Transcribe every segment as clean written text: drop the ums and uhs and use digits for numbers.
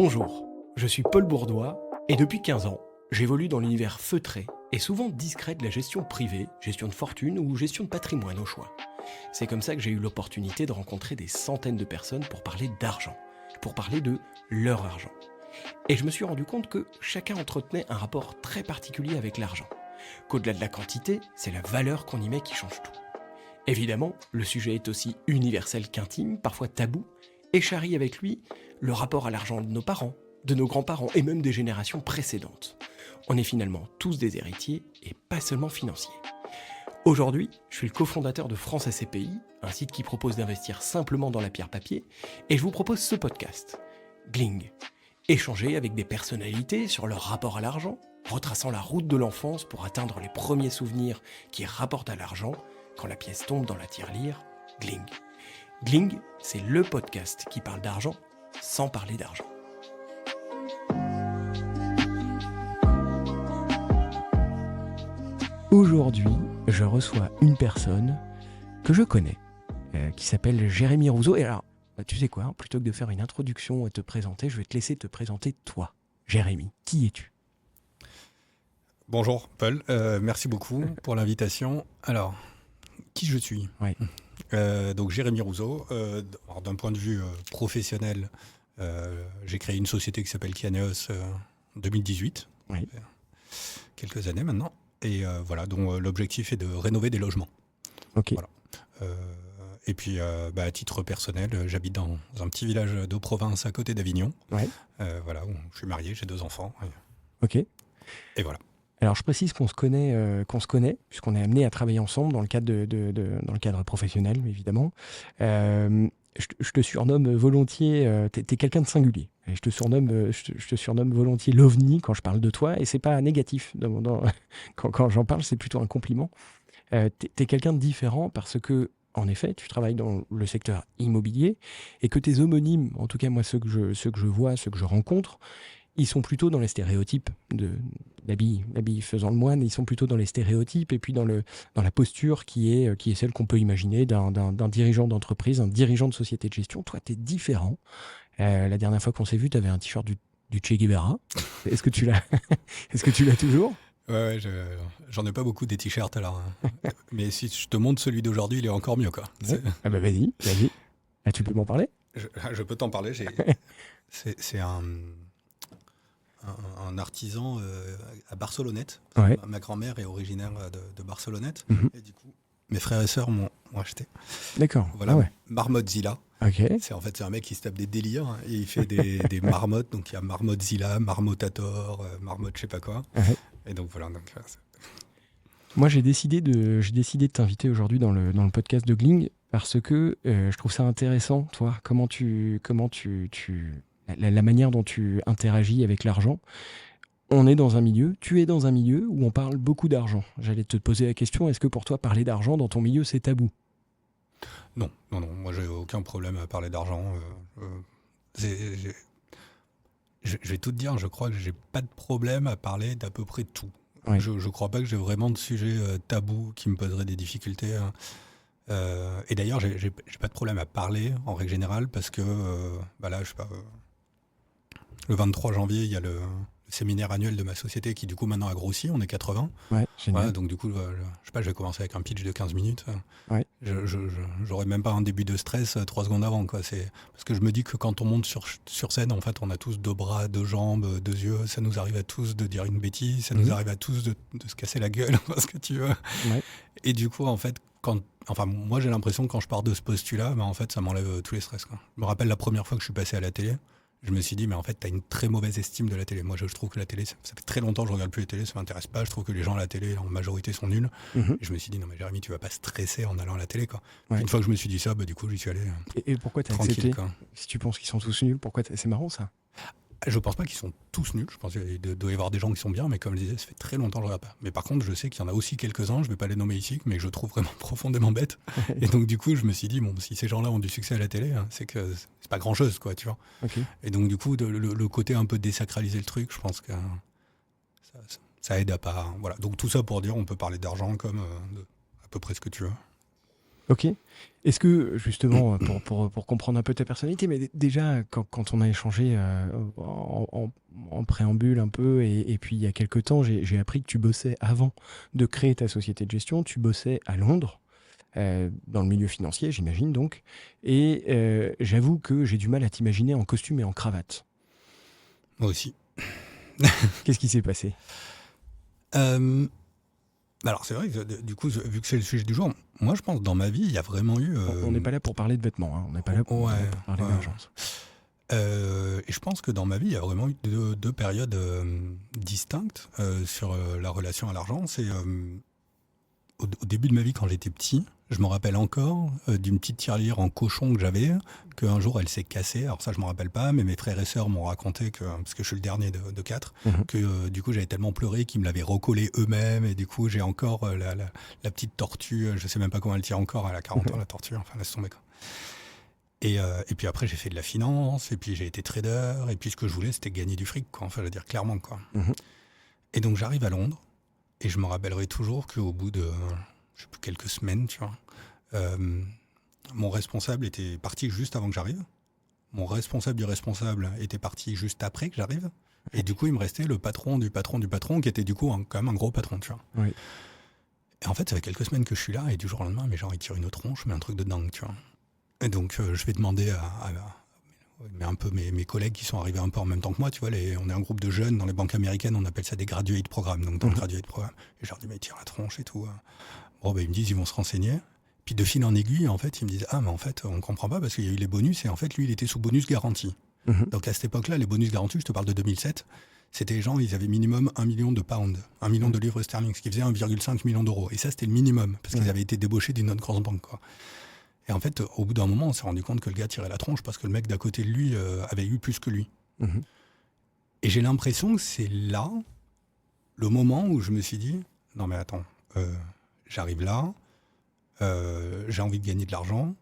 Bonjour, je suis Paul Bourdois et depuis 15 ans, j'évolue dans l'univers feutré et souvent discret de la gestion privée, gestion de fortune ou gestion de patrimoine au choix. C'est comme ça que j'ai eu l'opportunité de rencontrer des centaines de personnes pour parler d'argent, pour parler de leur argent. Et je me suis rendu compte que chacun entretenait un rapport très particulier avec l'argent, qu'au-delà de la quantité, c'est la valeur qu'on y met qui change tout. Évidemment, le sujet est aussi universel qu'intime, parfois tabou, et charrie avec lui le rapport à l'argent de nos parents, de nos grands-parents et même des générations précédentes. On est finalement tous des héritiers et pas seulement financiers. Aujourd'hui, je suis le cofondateur de France SCPI, un site qui propose d'investir simplement dans la pierre papier, et je vous propose ce podcast, Gling. Échanger avec des personnalités sur leur rapport à l'argent, retraçant la route de l'enfance pour atteindre les premiers souvenirs qui rapportent à l'argent quand la pièce tombe dans la tirelire, Gling. Gling, c'est le podcast qui parle d'argent sans parler d'argent. Aujourd'hui, je reçois une personne que je connais, qui s'appelle Jérémy Rouzeau. Et alors, tu sais quoi, plutôt que de faire une introduction et te présenter, je vais te laisser te présenter toi. Jérémy, qui es-tu ? Bonjour Paul, merci beaucoup pour l'invitation. Alors, qui je suis ? Ouais. Donc Jérémy Rouzeau, alors, d'un point de vue professionnel, j'ai créé une société qui s'appelle Kianeos en 2018, Oui. Quelques années maintenant, et voilà, dont l'objectif est de rénover des logements. Ok. Voilà. Et puis à titre personnel, j'habite dans un petit village de province à côté d'Avignon. Ouais. Voilà, où je suis marié, j'ai 2 enfants. Ok. Et voilà. Alors je précise qu'on se connaît, puisqu'on est amené à travailler ensemble dans le cadre dans le cadre professionnel, évidemment. Je te surnomme volontiers, t'es quelqu'un de singulier. Et je te surnomme volontiers l'OVNI quand je parle de toi, et c'est pas négatif. Quand j'en parle, c'est plutôt un compliment. T'es quelqu'un de différent parce que, en effet, tu travailles dans le secteur immobilier et que tes homonymes, en tout cas moi ceux que je vois, ceux que je rencontre, ils sont plutôt dans les stéréotypes de l'habit faisant le moine. Ils sont plutôt dans les stéréotypes et puis dans la posture qui est celle qu'on peut imaginer d'un dirigeant d'entreprise, un dirigeant de société de gestion. Toi, tu es différent. La dernière fois qu'on s'est vu, tu avais un t-shirt du Che Guevara. Est-ce que tu l'as toujours ? Ouais, j'en ai pas beaucoup des t-shirts alors. Mais si je te montre celui d'aujourd'hui, il est encore mieux, quoi. Ouais. Ah bah vas-y. Ah, tu peux m'en parler ? Je peux t'en parler. C'est un artisan à Barcelonnette. Ouais. Ma grand-mère est originaire de Barcelonnette. Mhm. Et du coup, mes frères et sœurs m'ont acheté. D'accord. Voilà, Ah ouais. Marmotzilla. Ok. C'est un mec qui se tape des délires, hein, et il fait des marmottes. Donc il y a Marmotzilla, Marmottator, Marmotte je sais pas quoi. Ouais. Et donc voilà. Moi, j'ai décidé de t'inviter aujourd'hui dans le podcast de Gling parce que je trouve ça intéressant, toi, la manière dont tu interagis avec l'argent. Tu es dans un milieu où on parle beaucoup d'argent. J'allais te poser la question, est-ce que pour toi, parler d'argent dans ton milieu, c'est tabou ? Non. Moi, j'ai aucun problème à parler d'argent. Je vais tout te dire, je crois que j'ai pas de problème à parler d'à peu près tout. Ouais. Je crois pas que j'ai vraiment de sujet tabou qui me poserait des difficultés. Et d'ailleurs, j'ai pas de problème à parler en règle générale parce que là, je sais pas, le 23 janvier, il y a le séminaire annuel de ma société qui du coup maintenant a grossi, on est 80. Ouais, génial. Ouais, donc du coup, je sais pas, je vais commencer avec un pitch de 15 minutes. Ouais. J'aurais même pas un début de stress 3 secondes avant, quoi. C'est parce que je me dis que quand on monte sur scène, en fait, on a tous 2 bras, 2 jambes, 2 yeux. Ça nous arrive à tous de dire une bêtise, ça nous arrive à tous de se casser la gueule, ce que tu veux. Ouais. Et du coup, en fait, moi j'ai l'impression que quand je pars de ce postulat, en fait, ça m'enlève tous les stress, quoi. Je me rappelle la première fois que je suis passé à la télé. Je me suis dit, mais en fait, t'as une très mauvaise estime de la télé. Moi, je trouve que la télé, ça fait très longtemps que je regarde plus la télé, ça m'intéresse pas. Je trouve que les gens à la télé, en majorité, sont nuls. Mhm. Et je me suis dit, non, mais Jérémy, tu vas pas stresser en allant à la télé, quoi. Ouais. Une fois que je me suis dit ça, du coup, j'y suis allé Et pourquoi t'as tranquille, accepté ? quoi. Si tu penses qu'ils sont tous nuls, pourquoi c'est marrant ça ? Je pense pas qu'ils sont tous nuls. Je pense qu'il doit y avoir des gens qui sont bien, mais comme je disais, ça fait très longtemps que je regarde pas. Mais par contre, je sais qu'il y en a aussi quelques-uns, je vais pas les nommer ici, mais que je trouve vraiment profondément bêtes. Et donc, du coup, je me suis dit, bon, si ces gens-là ont du succès à la télé, c'est que c'est pas grand-chose, quoi, tu vois. Ok. Et donc, du coup, le côté un peu désacraliser le truc, je pense que ça aide à pas. Voilà. Donc, tout ça pour dire, on peut parler d'argent comme de à peu près ce que tu veux. Ok. Est-ce que, justement, pour comprendre un peu ta personnalité, mais déjà, quand on a échangé en préambule un peu, et puis il y a quelques temps, j'ai appris que tu bossais avant de créer ta société de gestion, tu bossais à Londres, dans le milieu financier, j'imagine donc, et j'avoue que j'ai du mal à t'imaginer en costume et en cravate. Moi aussi. Qu'est-ce qui s'est passé? Alors c'est vrai que du coup, vu que c'est le sujet du jour, moi je pense que dans ma vie, il y a vraiment eu... On n'est pas là pour parler de vêtements, hein. On n'est pas là pour ouais, parler ouais. d'argent. Et je pense que dans ma vie, il y a vraiment eu deux périodes distinctes sur la relation à l'argent. C'est au début de ma vie, quand j'étais petit, je me rappelle encore d'une petite tirelire en cochon que j'avais, qu'un jour elle s'est cassée. Alors ça, je ne me rappelle pas, mais mes frères et sœurs m'ont raconté, parce que je suis le dernier de quatre, que du coup j'avais tellement pleuré qu'ils me l'avaient recollé eux-mêmes. Et du coup, j'ai encore la petite tortue, je ne sais même pas comment elle tient encore, elle a 40 ans la tortue, enfin laisse tomber quoi. Et puis après, j'ai fait de la finance, et puis j'ai été trader, et puis ce que je voulais, c'était gagner du fric, quoi. Enfin, je veux dire clairement, quoi. Et donc, j'arrive à Londres, et je me rappellerai toujours qu'au bout de, je sais plus, quelques semaines, tu vois, mon responsable était parti juste avant que j'arrive. Mon responsable du responsable était parti juste après que j'arrive. Et du coup, il me restait le patron du patron du patron, qui était du coup quand même un gros patron, tu vois. Oui. Et en fait, ça fait quelques semaines que je suis là, et du jour au lendemain, mais genre, il tire une tronche, mais un truc de dingue, tu vois. Et donc, je vais demander un peu mes collègues qui sont arrivés un peu en même temps que moi, tu vois, on est un groupe de jeunes dans les banques américaines, on appelle ça des graduate programmes, donc dans le graduate programme. Et je leur dis, mais ils tirent la tronche et tout. Bon, ils me disent, ils vont se renseigner. Puis de fil en aiguille, en fait, ils me disent, ah, mais en fait, on comprend pas parce qu'il y a eu les bonus, et en fait, lui, il était sous bonus garanti. Donc à cette époque-là, les bonus garantis, je te parle de 2007, c'était les gens, ils avaient minimum 1 million de pounds, 1 million de livres sterling, ce qui faisait 1,5 million d'euros. Et ça, c'était le minimum, parce qu'ils avaient été débauchés d'une autre grosse banque, quoi. Et en fait, au bout d'un moment, on s'est rendu compte que le gars tirait la tronche parce que le mec d'à côté de lui avait eu plus que lui. Et j'ai l'impression que c'est là le moment où je me suis dit, non mais attends, j'arrive là, j'ai envie de gagner de l'argent,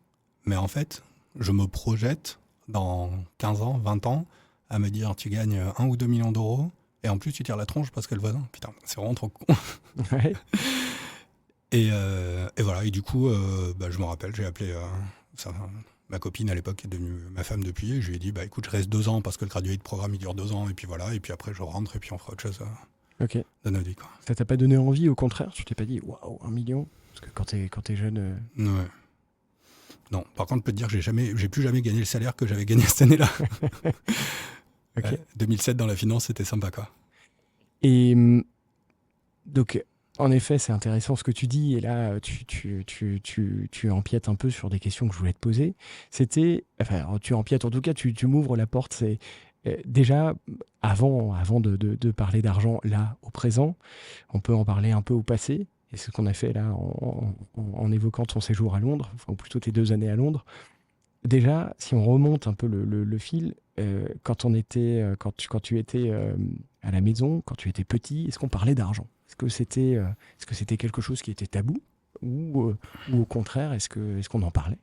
mais en fait, je me projette dans 15 ans, 20 ans, à me dire, tu gagnes 1 ou 2 millions d'euros, et en plus tu tires la tronche parce que le voisin, putain, c'est vraiment trop con. Ouais. Et voilà, et du coup, je me rappelle, j'ai appelé ma copine à l'époque, qui est devenue ma femme depuis, et je lui ai dit, écoute, je reste 2 ans parce que le graduate programme il dure 2 ans, et puis voilà, et puis après je rentre, et puis on fera autre chose de notre vie, quoi. Ça t'a pas donné envie, au contraire? Tu t'es pas dit, waouh, 1 million? Parce que quand t'es jeune. Ouais. Non, par contre, je peux te dire que j'ai plus jamais gagné le salaire que j'avais gagné cette année-là. 2007 dans la finance, c'était sympa, quoi. Et donc, en effet, c'est intéressant ce que tu dis, et là, tu empiètes un peu sur des questions que je voulais te poser. Enfin, tu empiètes, en tout cas, tu m'ouvres la porte. C'est déjà, avant de parler d'argent, là, au présent, on peut en parler un peu au passé. Et c'est ce qu'on a fait là en évoquant ton séjour à Londres, enfin, ou plutôt tes 2 années à Londres. Déjà, si on remonte un peu le fil, quand tu étais à la maison, quand tu étais petit, est-ce qu'on parlait d'argent? Est-ce que c'était quelque chose qui était tabou, ou au contraire, est-ce qu'on en parlait?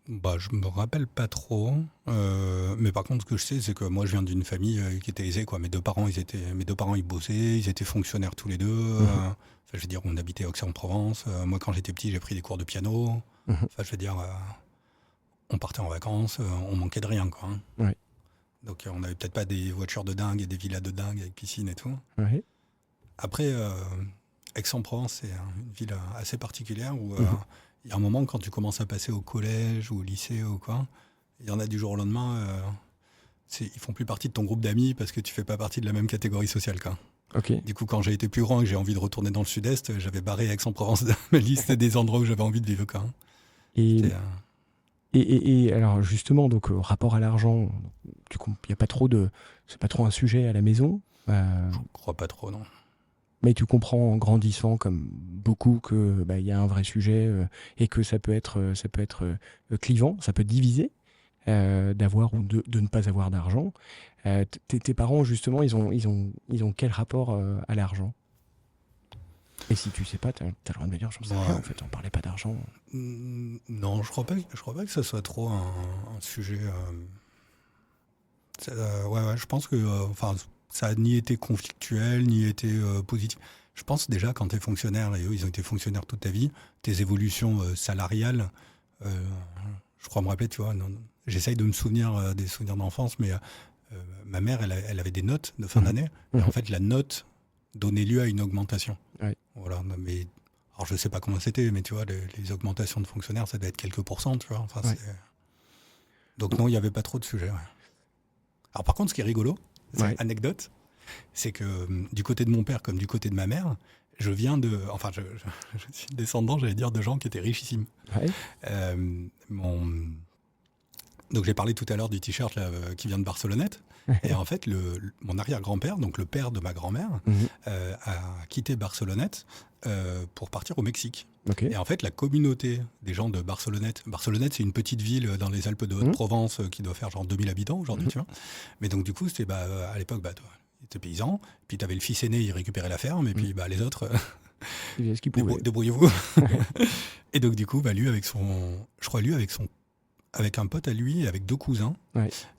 Je me rappelle pas trop, mais par contre, ce que je sais, c'est que moi, je viens d'une famille qui était aisée, quoi. Mes deux parents, ils bossaient, ils étaient fonctionnaires tous les deux. Enfin, je veux dire, on habitait à Aix-en-Provence. Moi, quand j'étais petit, j'ai pris des cours de piano. Enfin, je veux dire, on partait en vacances, on manquait de rien, quoi. Ouais. Donc, on n'avait peut-être pas des voitures de dingue et des villas de dingue avec piscine et tout. Ouais. Après, Aix-en-Provence, c'est une ville assez particulière où il y a un moment, quand tu commences à passer au collège ou au lycée ou quoi, il y en a du jour au lendemain, ils font plus partie de ton groupe d'amis parce que tu fais pas partie de la même catégorie sociale, quoi. Ok. Du coup, quand j'ai été plus grand et que j'ai envie de retourner dans le sud-est, j'avais barré Aix-en-Provence de ma liste des endroits où j'avais envie de vivre, quoi. Et alors justement, donc rapport à l'argent, y a pas trop c'est pas trop un sujet à la maison. Je crois pas trop, non. Mais tu comprends en grandissant, comme beaucoup, que y a un vrai sujet, et que ça peut être clivant, ça peut diviser, d'avoir ou de ne pas avoir d'argent. Tes parents, justement, ils ont quel rapport à l'argent? Et si tu sais pas, t'as le droit de me dire, j'en sais rien, en fait, on parlait pas d'argent. Non, je crois pas que ça soit trop un sujet. Ouais, je pense que ça a ni été conflictuel, ni été positif. Je pense déjà quand tu es fonctionnaire, et eux ils ont été fonctionnaires toute ta vie, tes évolutions salariales, je crois me rappeler, tu vois, j'essaye de me souvenir des souvenirs d'enfance, mais ma mère, elle avait des notes de fin d'année, et en fait la note donnait lieu à une augmentation. Ouais. Voilà, mais alors je sais pas comment c'était, mais tu vois, les augmentations de fonctionnaires, ça doit être quelques pourcents, tu vois. Enfin, donc non, il n'y avait pas trop de sujets. Ouais. Alors par contre, ce qui est rigolo, anecdote, c'est que du côté de mon père comme du côté de ma mère, je viens de... Enfin, je suis descendant, j'allais dire, de gens qui étaient richissimes. Ouais. Donc j'ai parlé tout à l'heure du t-shirt là, qui vient de Barcelonnette. Et en fait, mon arrière-grand-père, donc le père de ma grand-mère, a quitté Barcelonnette pour partir au Mexique. Okay. Et en fait, la communauté des gens de Barcelonnette, c'est une petite ville dans les Alpes de Haute-Provence qui doit faire genre 2000 habitants aujourd'hui, tu vois. Mais donc du coup, c'était à l'époque, il était paysan, puis tu avais le fils aîné, il récupérait la ferme, et puis les autres, débrouillez-vous. Et donc du coup, lui avec un pote à lui, avec 2 cousins,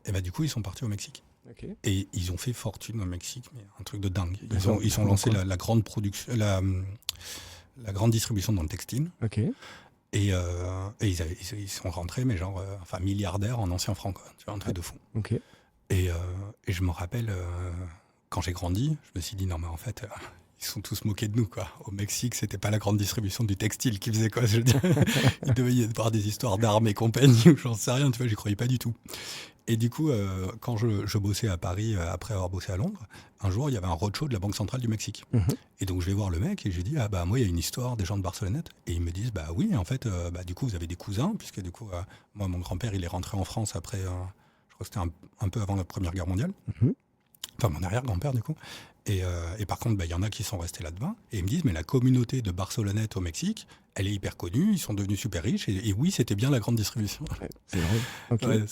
et du coup, ils sont partis au Mexique. Okay. Et ils ont fait fortune au Mexique, mais un truc de dingue. Ils ont lancé la grande production, la grande distribution dans le textile. Okay. Et ils sont rentrés, mais genre, milliardaires en ancien franc, quoi. Tu vois, un truc de fou. Okay. Et je me rappelle, quand j'ai grandi, je me suis dit, non, mais en fait, ils sont tous moqués de nous, quoi. Au Mexique, c'était pas la grande distribution du textile qui faisait quoi, je veux dire. Il devait y avoir des histoires d'armes et compagnie, ou j'en sais rien, tu vois, j'y croyais pas du tout. Et du coup, quand je bossais à Paris, après avoir bossé à Londres, un jour, il y avait un roadshow de la Banque Centrale du Mexique. Et donc, je vais voir le mec et je lui dis, moi, il y a une histoire des gens de Barcelonnette. Et ils me disent, oui, en fait, du coup, vous avez des cousins, puisque du coup, moi, mon grand-père, il est rentré en France après, je crois que c'était un peu avant la Première Guerre mondiale. Enfin, mon arrière-grand-père, du coup. Et par contre, il y en a qui sont restés là-dedans. Et ils me disent, mais la communauté de Barcelonnette au Mexique, elle est hyper connue, ils sont devenus super riches. Et oui, c'était bien la grande distribution. C'est drôle. Okay. Ouais,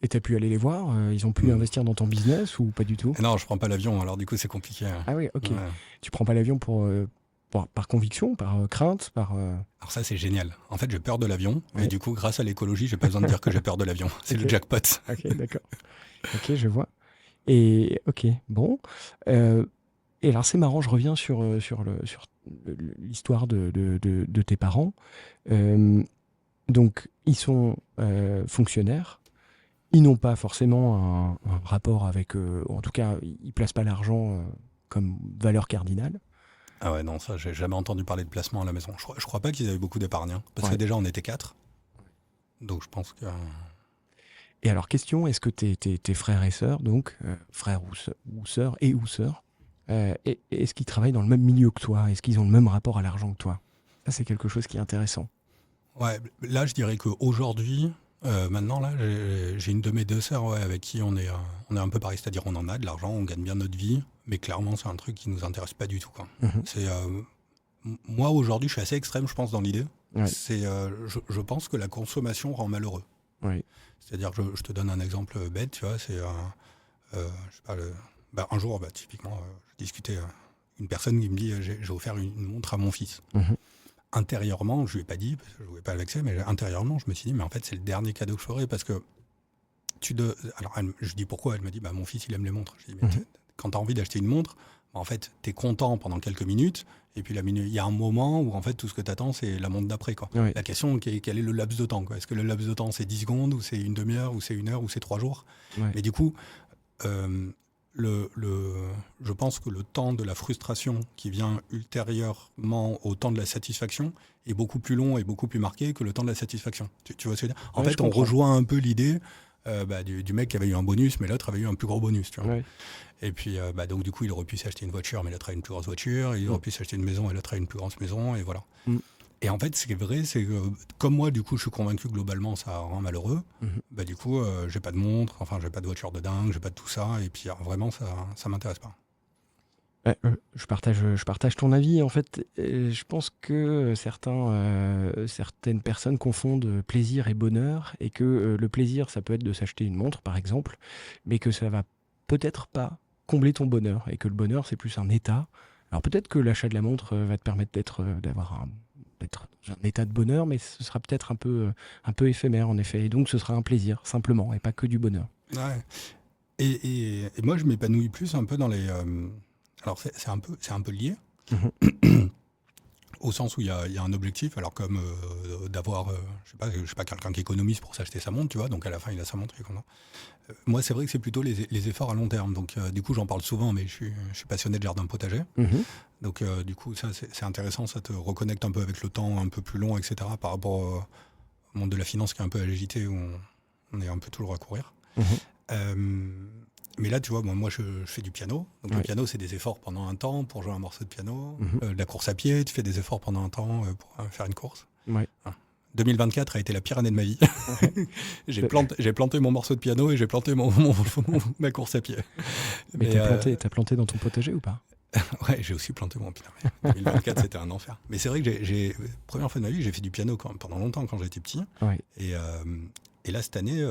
et tu as pu aller les voir? Ils ont pu investir dans ton business ou pas du tout? Non, je prends pas l'avion, alors du coup, c'est compliqué. Ah oui, ok. Ouais. Tu prends pas l'avion par conviction, par crainte, par... Alors ça, c'est génial. En fait, j'ai peur de l'avion. Et du coup, grâce à l'écologie, j'ai pas besoin de dire que j'ai peur de l'avion. C'est le jackpot. Ok, d'accord. Ok, je vois. Et ok, bon. Et alors c'est marrant, je reviens sur l'histoire de tes parents. Donc ils sont fonctionnaires, ils n'ont pas forcément un rapport avec, en tout cas ils placent pas l'argent comme valeur cardinale. Ah ouais, non, ça j'ai jamais entendu parler de placement à la maison. Je crois pas qu'ils avaient beaucoup d'épargne, parce que déjà on était 4. Donc je pense que... Et alors, question, est-ce que tes frères et sœurs, donc frères ou sœurs, est-ce qu'ils travaillent dans le même milieu que toi? Est-ce qu'ils ont le même rapport à l'argent que toi? Ça, c'est quelque chose qui est intéressant. Ouais, là, je dirais qu'aujourd'hui, maintenant, là, j'ai une de mes 2 sœurs avec qui on est un peu pareil, c'est-à-dire on en a de l'argent, on gagne bien notre vie, mais clairement, c'est un truc qui nous intéresse pas du tout, quoi. Moi, aujourd'hui, je suis assez extrême, je pense, dans l'idée. Ouais. Je pense que la consommation rend malheureux. Oui. C'est-à-dire, je te donne un exemple bête, tu vois, c'est, je sais pas, un jour, typiquement, je discutais, une personne qui me dit, j'ai offert une montre à mon fils. Intérieurement, je lui ai pas dit, parce que je voulais pas le vexer, mais intérieurement, je me suis dit, mais en fait, c'est le dernier cadeau que je ferai, parce que alors, je dis pourquoi, elle me dit, mon fils, il aime les montres. Je dis, mais quand tu as envie d'acheter une montre, en fait, tu es content pendant quelques minutes, et puis il y a un moment où en fait tout ce que tu attends, c'est la montre d'après, quoi. Oui. La question, quel est le laps de temps, quoi. Est-ce que le laps de temps, c'est 10 secondes, ou c'est une demi-heure, ou c'est 1 heure, ou c'est 3 jours? Oui. Mais du coup, je pense que le temps de la frustration qui vient ultérieurement au temps de la satisfaction est beaucoup plus long et beaucoup plus marqué que le temps de la satisfaction. Tu vois ce que je veux dire? En fait, on rejoint un peu l'idée du mec qui avait eu un bonus, mais l'autre avait eu un plus gros bonus, tu vois. Oui. Et puis, donc, du coup, il aurait pu s'acheter une voiture, mais l'autre a une plus grosse voiture. Il aurait pu s'acheter une maison, et l'autre a une plus grosse maison, et voilà. Et en fait, ce qui est vrai, c'est que, comme moi, du coup, je suis convaincu que globalement, ça rend malheureux. Du coup, j'ai pas de montre, j'ai pas de voiture de dingue, j'ai pas de tout ça. Et puis, vraiment, ça m'intéresse pas. Je partage ton avis. En fait, je pense que certaines personnes confondent plaisir et bonheur, et que le plaisir, ça peut être de s'acheter une montre, par exemple, mais que ça va peut-être pas combler ton bonheur, et que le bonheur, c'est plus un état. Alors peut-être que l'achat de la montre va te permettre d'être dans un état de bonheur, mais ce sera peut-être un peu éphémère, en effet. Et donc, ce sera un plaisir, simplement, et pas que du bonheur. Ouais. Et moi, je m'épanouis plus un peu dans les... Alors, c'est un peu lié, Au sens où il y a un objectif, alors comme d'avoir, je sais pas, quelqu'un qui économise pour s'acheter sa montre, tu vois, donc à la fin il a sa montre, il est content. Moi c'est vrai que c'est plutôt les efforts à long terme, donc du coup j'en parle souvent, mais je suis passionné de jardin potager, donc du coup ça c'est intéressant, ça te reconnecte un peu avec le temps un peu plus long, etc., par rapport au monde de la finance qui est un peu agité, où on est un peu toujours à courir. Mais là, tu vois, moi je fais du piano. Donc le piano, c'est des efforts pendant un temps pour jouer un morceau de piano. La course à pied, tu fais des efforts pendant un temps pour faire une course. 2024 a été la pire année de ma vie. J'ai planté mon morceau de piano et j'ai planté ma course à pied. Mais t'as planté dans ton potager ou pas? Ouais, j'ai aussi planté mon piano. 2024, c'était un enfer. Mais c'est vrai que première fois de ma vie, j'ai fait du piano pendant longtemps quand j'étais petit. Et là, cette année,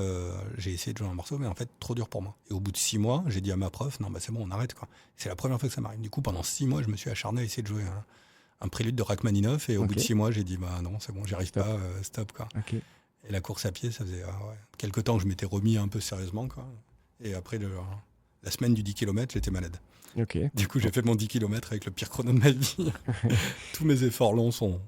j'ai essayé de jouer un morceau, mais en fait, trop dur pour moi. Et au bout de 6 mois, j'ai dit à ma prof, non, c'est bon, on arrête, quoi. C'est la première fois que ça m'arrive. Du coup, pendant 6 mois, je me suis acharné à essayer de jouer un prélude de Rachmaninoff. Et au bout de 6 mois, j'ai dit, non, c'est bon, j'y arrive pas, stop, quoi. Et la course à pied, ça faisait quelques temps que je m'étais remis un peu sérieusement, quoi. Et après, la semaine du 10 km, j'étais malade. Du coup, j'ai fait mon 10 km avec le pire chrono de ma vie. Tous mes efforts longs sont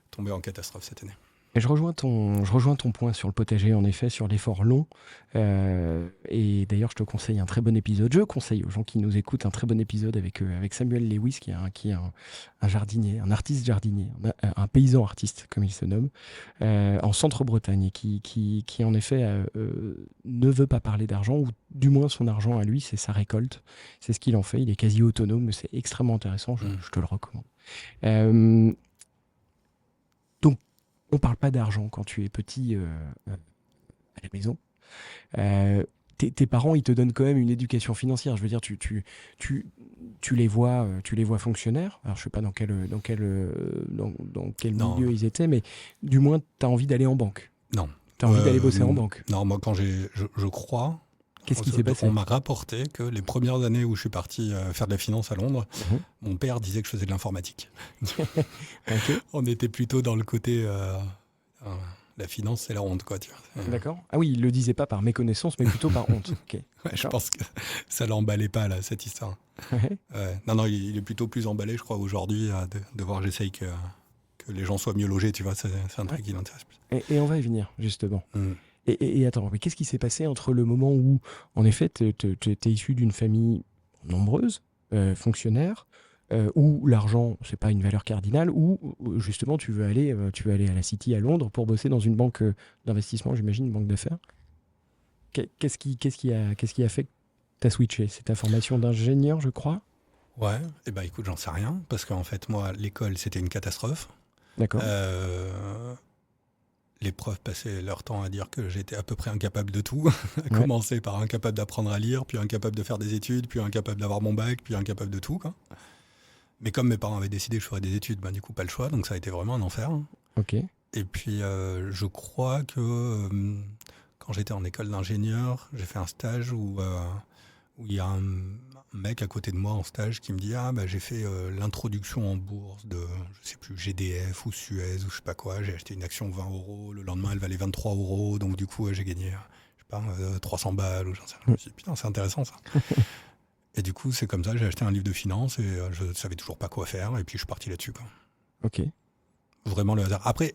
tombés en catastrophe cette année. Et je rejoins ton point sur le potager, en effet, sur l'effort long. Et d'ailleurs, je te conseille un très bon épisode. Je conseille aux gens qui nous écoutent un très bon épisode avec Samuel Lewis, qui est un jardinier, un artiste jardinier, un paysan artiste, comme il se nomme, en Centre-Bretagne, et qui en effet, ne veut pas parler d'argent, ou du moins son argent à lui, c'est sa récolte. C'est ce qu'il en fait. Il est quasi autonome, mais c'est extrêmement intéressant. Je te le recommande. Donc, on ne parle pas d'argent quand tu es petit à la maison. Tes parents, ils te donnent quand même une éducation financière. Je veux dire, tu les vois fonctionnaires. Alors, je ne sais pas dans quel milieu ils étaient, mais du moins, tu as envie d'aller en banque. Non. Tu as envie d'aller bosser en banque. Non, moi, quand je crois... Qu'est-ce qui s'est passé ? On m'a rapporté que les premières années où je suis parti faire de la finance à Londres, mon père disait que je faisais de l'informatique. On était plutôt dans le côté... la finance, c'est la honte, quoi. Tu vois. D'accord. Ah oui, il ne le disait pas par méconnaissance, mais plutôt par honte. Je pense que ça ne l'emballait pas, là, cette histoire. Non, il est plutôt plus emballé, je crois, aujourd'hui, de voir j'essaye que les gens soient mieux logés, tu vois. C'est un truc qui l'intéresse plus. Et on va y venir, justement. Et attends, mais qu'est-ce qui s'est passé entre le moment où, en effet, tu es issu d'une famille nombreuse, fonctionnaire, où l'argent, c'est pas une valeur cardinale, ou justement tu veux aller à la City à Londres pour bosser dans une banque d'investissement, j'imagine, une banque d'affaires. Qu'est-ce qui a fait que tu as switché ? C'est ta formation d'ingénieur, je crois ? Ouais, et ben écoute, j'en sais rien, parce qu'en fait, moi, l'école, c'était une catastrophe. D'accord. Les profs passaient leur temps à dire que j'étais à peu près incapable de tout, à commencer par incapable d'apprendre à lire, puis incapable de faire des études, puis incapable d'avoir mon bac, puis incapable de tout, quoi. Mais comme mes parents avaient décidé que je ferais des études, du coup pas le choix, donc ça a été vraiment un enfer. Et puis je crois que quand j'étais en école d'ingénieur, j'ai fait un stage où il y a un mec à côté de moi en stage qui me dit j'ai fait l'introduction en bourse de, je sais plus, GDF ou Suez ou je sais pas quoi, j'ai acheté une action 20 €, le lendemain elle valait 23 €, donc du coup j'ai gagné, je sais pas, 300 balles ou j'en sais rien. Je me suis dit, putain, c'est intéressant ça. Et du coup c'est comme ça, j'ai acheté un livre de finance et je savais toujours pas quoi faire et puis je suis parti là-dessus, quoi. Vraiment le hasard. Après,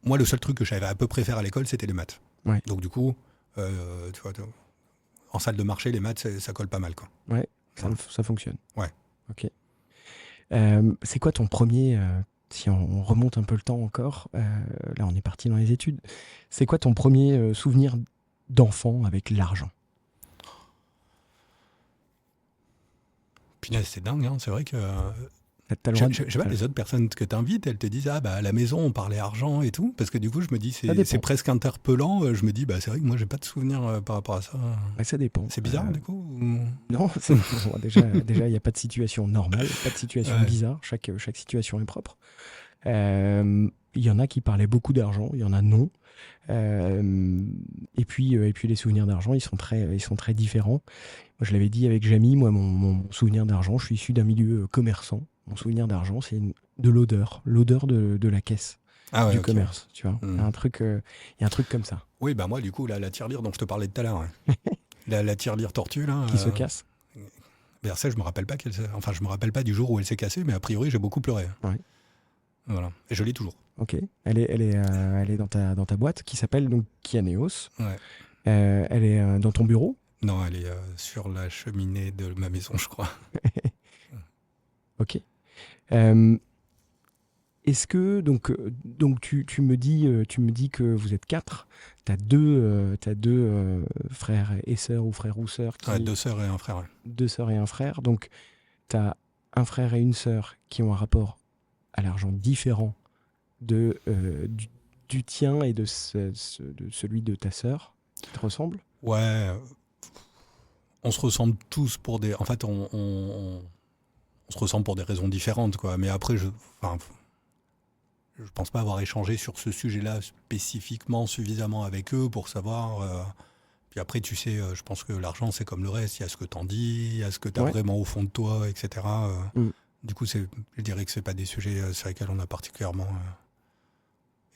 moi le seul truc que je savais à peu près faire à l'école, c'était les maths. Donc du coup, tu vois, en salle de marché, les maths, ça colle pas mal, quoi. Ça fonctionne. C'est quoi ton premier, si on remonte un peu le temps encore, là on est parti dans les études, c'est quoi ton premier souvenir d'enfant avec l'argent ? Punaise, c'est dingue, hein. C'est vrai que... Je sais pas, les autres personnes que tu invites, elles te disent à la maison on parlait argent et tout, parce que du coup je me dis c'est presque interpellant, je me dis c'est vrai que moi j'ai pas de souvenir par rapport à ça. Ça dépend. C'est bizarre du coup Non, déjà il n'y a pas de situation normale, pas de situation bizarre, chaque situation est propre. Il y en a qui parlaient beaucoup d'argent, il y en a non. Et puis les souvenirs d'argent, ils sont très différents. Moi je l'avais dit avec Jamy, moi mon souvenir d'argent, je suis issu d'un milieu commerçant. Mon souvenir d'argent, c'est de l'odeur de la caisse du commerce, tu vois. Il y a un truc comme ça. Oui, moi du coup la tirelire dont je te parlais tout à l'heure, la tirelire tortue là, qui se casse. Versailles, je me rappelle pas je me rappelle pas du jour où elle s'est cassée, mais a priori, j'ai beaucoup pleuré. Ouais. Voilà. Et je lis toujours. Ok. Elle est dans ta boîte qui s'appelle donc Kianeos. Ouais. Elle est dans ton bureau. Non, elle est sur la cheminée de ma maison, je crois. Ok. Est-ce que donc tu me dis que vous êtes 4. T'as deux frères et sœurs ou frères ou sœurs qui... Ouais, 2 sœurs et un frère. Ouais. 2 sœurs et un frère. Donc t'as un frère et une sœur qui ont un rapport à l'argent différent du tien et de celui de ta sœur qui te ressemble. Ouais. On se ressemble tous pour des... En fait, on se ressemble pour des raisons différentes, quoi. Mais après, je pense pas avoir échangé sur ce sujet-là spécifiquement suffisamment avec eux pour savoir. Puis après, tu sais, je pense que l'argent, c'est comme le reste. Il y a ce que t'en dis, il y a ce que t'as vraiment au fond de toi, etc. Du coup, je dirais que c'est pas des sujets sur lesquels on a particulièrement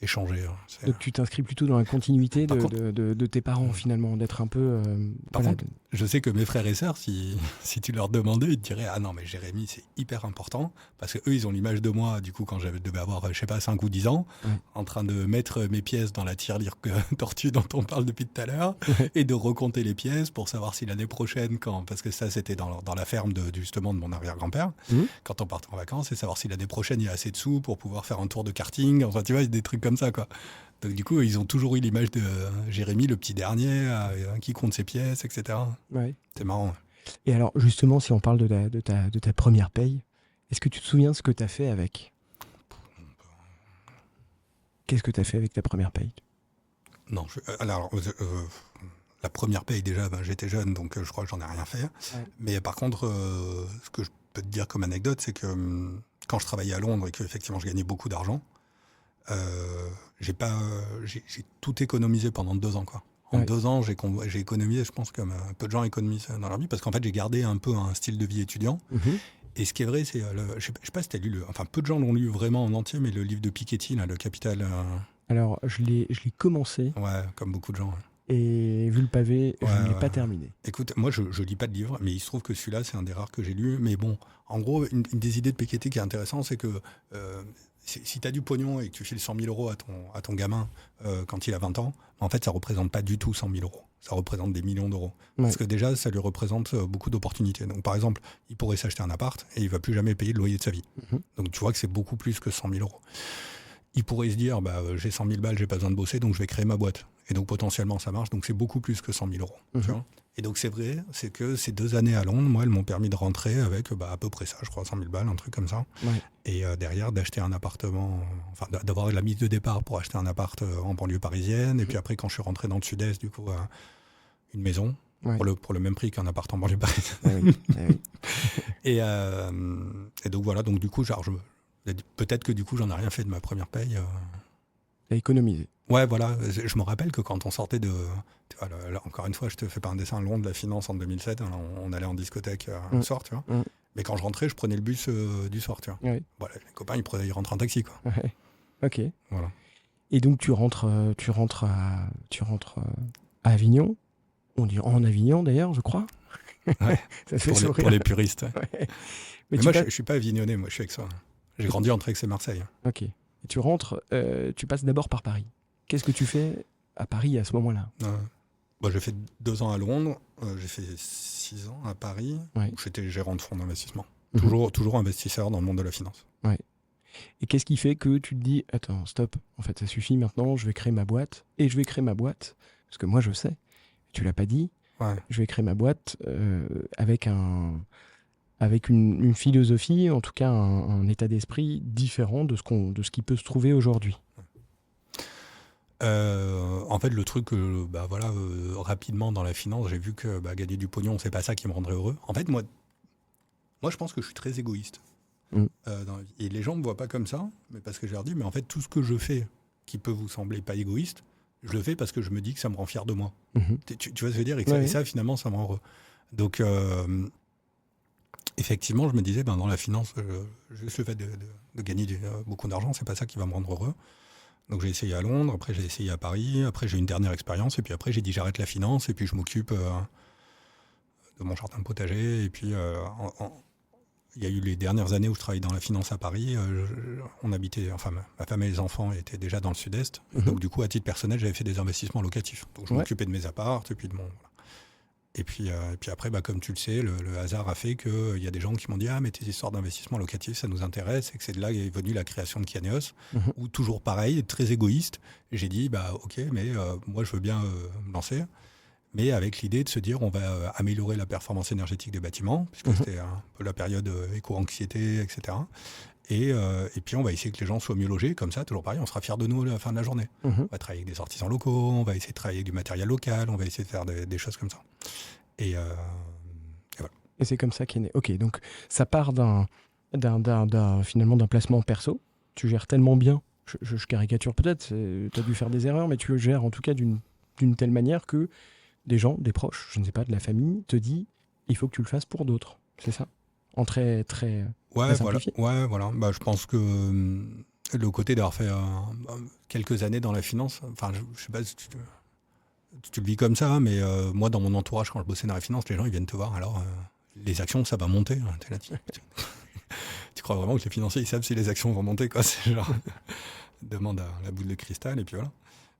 échangé. Donc tu t'inscris plutôt dans la continuité de tes parents, finalement, d'être un peu... Par contre, je sais que mes frères et sœurs, si tu leur demandais, ils te diraient « Ah non, mais Jérémy, c'est hyper important. » Parce qu'eux, ils ont l'image de moi, du coup, quand je devais avoir, je sais pas, 5 ou 10 ans, en train de mettre mes pièces dans la tirelire tortue dont on parle depuis tout à l'heure, et de recompter les pièces pour savoir si l'année prochaine, parce que ça, c'était dans la ferme justement de mon arrière-grand-père, quand on partait en vacances, et savoir si l'année prochaine, il y a assez de sous pour pouvoir faire un tour de karting. Enfin, tu vois, des trucs comme ça, quoi. Donc du coup, ils ont toujours eu l'image de Jérémy, le petit dernier, qui compte ses pièces, etc. Ouais. C'est marrant. Et alors, justement, si on parle de ta première paye, est-ce que tu te souviens ce que tu as fait avec ? Qu'est-ce que tu as fait avec ta première paye ? Non, la première paye, déjà, j'étais jeune, donc je crois que j'en ai rien fait. Ouais. Mais par contre, ce que je peux te dire comme anecdote, c'est que quand je travaillais à Londres et qu'effectivement je gagnais beaucoup d'argent, j'ai tout économisé pendant 2 ans, quoi. En 2 ans, j'ai économisé, je pense, comme peu de gens économisent dans leur vie, parce qu'en fait, j'ai gardé un peu un style de vie étudiant. Et ce qui est vrai, c'est, je sais pas si tu as lu, peu de gens l'ont lu vraiment en entier, mais le livre de Piketty, là, Le Capital. Alors, je l'ai commencé. Ouais, comme beaucoup de gens. Et vu le pavé, je ne l'ai pas terminé. Écoute, moi, je lis pas de livre, mais il se trouve que celui-là, c'est un des rares que j'ai lu. Mais bon, en gros, une des idées de Piketty qui est intéressante, c'est que si tu as du pognon et que tu files 100 000 euros à ton gamin quand il a 20 ans, en fait, ça représente pas du tout 100 000 euros. Ça représente des millions d'euros. Ouais. Parce que déjà, ça lui représente beaucoup d'opportunités. Donc, par exemple, il pourrait s'acheter un appart et il va plus jamais payer le loyer de sa vie. Donc, tu vois que c'est beaucoup plus que 100 000 euros. Il pourrait se dire, j'ai 100 000 balles, j'ai pas besoin de bosser, donc je vais créer ma boîte. Et donc, potentiellement, ça marche. Donc, c'est beaucoup plus que 100 000 euros. Tu vois. Et donc, c'est vrai, c'est que ces 2 années à Londres, moi, elles m'ont permis de rentrer avec à peu près ça, je crois, 100 000 balles, un truc comme ça. Ouais. Et derrière, d'acheter un appartement, d'avoir la mise de départ pour acheter un appart en banlieue parisienne. Et puis après, quand je suis rentré dans le sud-est, du coup, une maison. Ouais. Pour le même prix qu'un appart en banlieue parisienne. Oui. Et donc, voilà. Donc, du coup, peut-être que du coup, j'en ai rien fait de ma première paye. T'as économisé. Ouais, voilà. Je me rappelle que quand on sortait de... Tu vois, encore une fois, je te fais pas un dessin long de la finance en 2007. Hein, on allait en discothèque le soir, tu vois. Mais quand je rentrais, je prenais le bus du soir, tu vois. Oui. Voilà, les copains, ils rentrent en taxi, quoi. Ouais. Ok. Voilà. Et donc, tu rentres à Avignon. On dit en Avignon, d'ailleurs, je crois. Ouais. Ça fait pour les puristes. Ouais. Mais moi, je suis pas avignonnais, moi, je suis aixois. J'ai grandi entre Aix et Marseille. Ok. Et tu rentres, tu passes d'abord par Paris. Qu'est-ce que tu fais à Paris à ce moment-là ? J'ai fait 2 ans à Londres, j'ai fait 6 ans à Paris, où j'étais gérant de fonds d'investissement. Toujours investisseur dans le monde de la finance. Ouais. Et qu'est-ce qui fait que tu te dis, attends, stop, en fait, ça suffit maintenant, je vais créer ma boîte, et je vais créer ma boîte, parce que moi, je sais, tu l'as pas dit, je vais créer ma boîte avec une philosophie, en tout cas un état d'esprit différent de ce qui peut se trouver aujourd'hui. En fait, le truc, rapidement dans la finance, j'ai vu que gagner du pognon, c'est pas ça qui me rendrait heureux. En fait, moi, je pense que je suis très égoïste. Et les gens me voient pas comme ça, mais parce que je leur dis, mais en fait, tout ce que je fais qui peut vous sembler pas égoïste, je le fais parce que je me dis que ça me rend fier de moi. Tu vois ce que je veux dire ? Et ça, finalement, ça me rend heureux. Donc, effectivement, je me disais, dans la finance, juste le fait de gagner beaucoup d'argent, c'est pas ça qui va me rendre heureux. Donc j'ai essayé à Londres, après j'ai essayé à Paris, après j'ai eu une dernière expérience, et puis après j'ai dit j'arrête la finance, et puis je m'occupe mon jardin potager. Et puis, il y a eu les dernières années où je travaillais dans la finance à Paris. On habitait, enfin, ma femme et les enfants étaient déjà dans le sud-est. Donc, du coup, à titre personnel, j'avais fait des investissements locatifs. Donc, je m'occupais de mes apparts et puis de mon. Voilà. Et puis après, comme tu le sais, le hasard a fait qu'il y a des gens qui m'ont dit « Ah, mais tes histoires d'investissement locatif, ça nous intéresse » et que c'est de là qu'est venue la création de Kianeos, où toujours pareil, très égoïste, j'ai dit « Ok, mais moi, je veux bien me lancer ». Mais avec l'idée de se dire on va améliorer la performance énergétique des bâtiments, puisque c'était un peu la période éco-anxiété, etc. Et puis on va essayer que les gens soient mieux logés, comme ça, toujours pareil, on sera fiers de nous à la fin de la journée. On va travailler avec des artisans locaux, on va essayer de travailler avec du matériel local, on va essayer de faire des choses comme ça. Et voilà. Et c'est comme ça qu'est né. Ok, donc ça part finalement d'un placement perso. Tu gères tellement bien, je caricature peut-être, tu as dû faire des erreurs, mais tu le gères en tout cas d'une telle manière que des gens, des proches, je ne sais pas, de la famille, te dit il faut que tu le fasses pour d'autres. C'est ça? En très, très, très simplifié. Voilà. Je pense que le côté d'avoir fait quelques années dans la finance, enfin, je sais pas si tu le vis comme ça, mais moi, dans mon entourage, quand je bossais dans la finance, les gens, ils viennent te voir. Alors, les actions, ça va monter. T'es là, tu crois vraiment que les financiers, ils savent si les actions vont monter, quoi. C'est genre, demande à la boule de cristal, et puis voilà.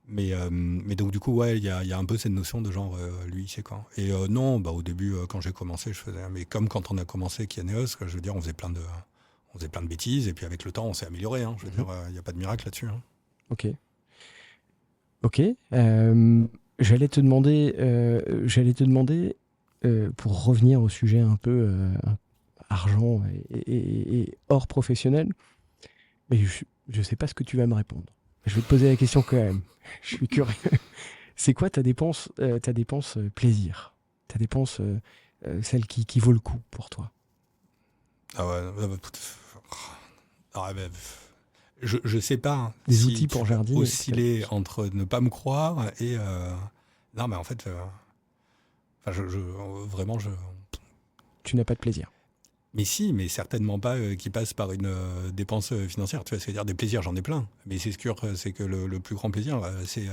Mais donc, du coup, il y a un peu cette notion de genre, lui, il sait quoi. Et non, au début, quand j'ai commencé, je faisais. Mais comme quand on a commencé Kianeos, je veux dire, on faisait plein de bêtises, et puis avec le temps, on s'est amélioré. Hein, je veux dire, il n'y a pas de miracle là-dessus. Hein. Ok. J'allais te demander, pour revenir au sujet un peu argent et hors professionnel, mais je ne sais pas ce que tu vas me répondre. Je vais te poser la question quand même. Je suis curieux. C'est quoi ta dépense plaisir? Ta dépense, celle qui vaut le coup pour toi? Je sais pas. Des outils pour jardiner. Osciller entre ne pas me croire et non, mais en fait, vraiment. Tu n'as pas de plaisir. Mais si, mais certainement pas qui passe par une dépense financière. Tu vois, c'est-à-dire des plaisirs, j'en ai plein. Mais c'est sûr, c'est que le plus grand plaisir, c'est.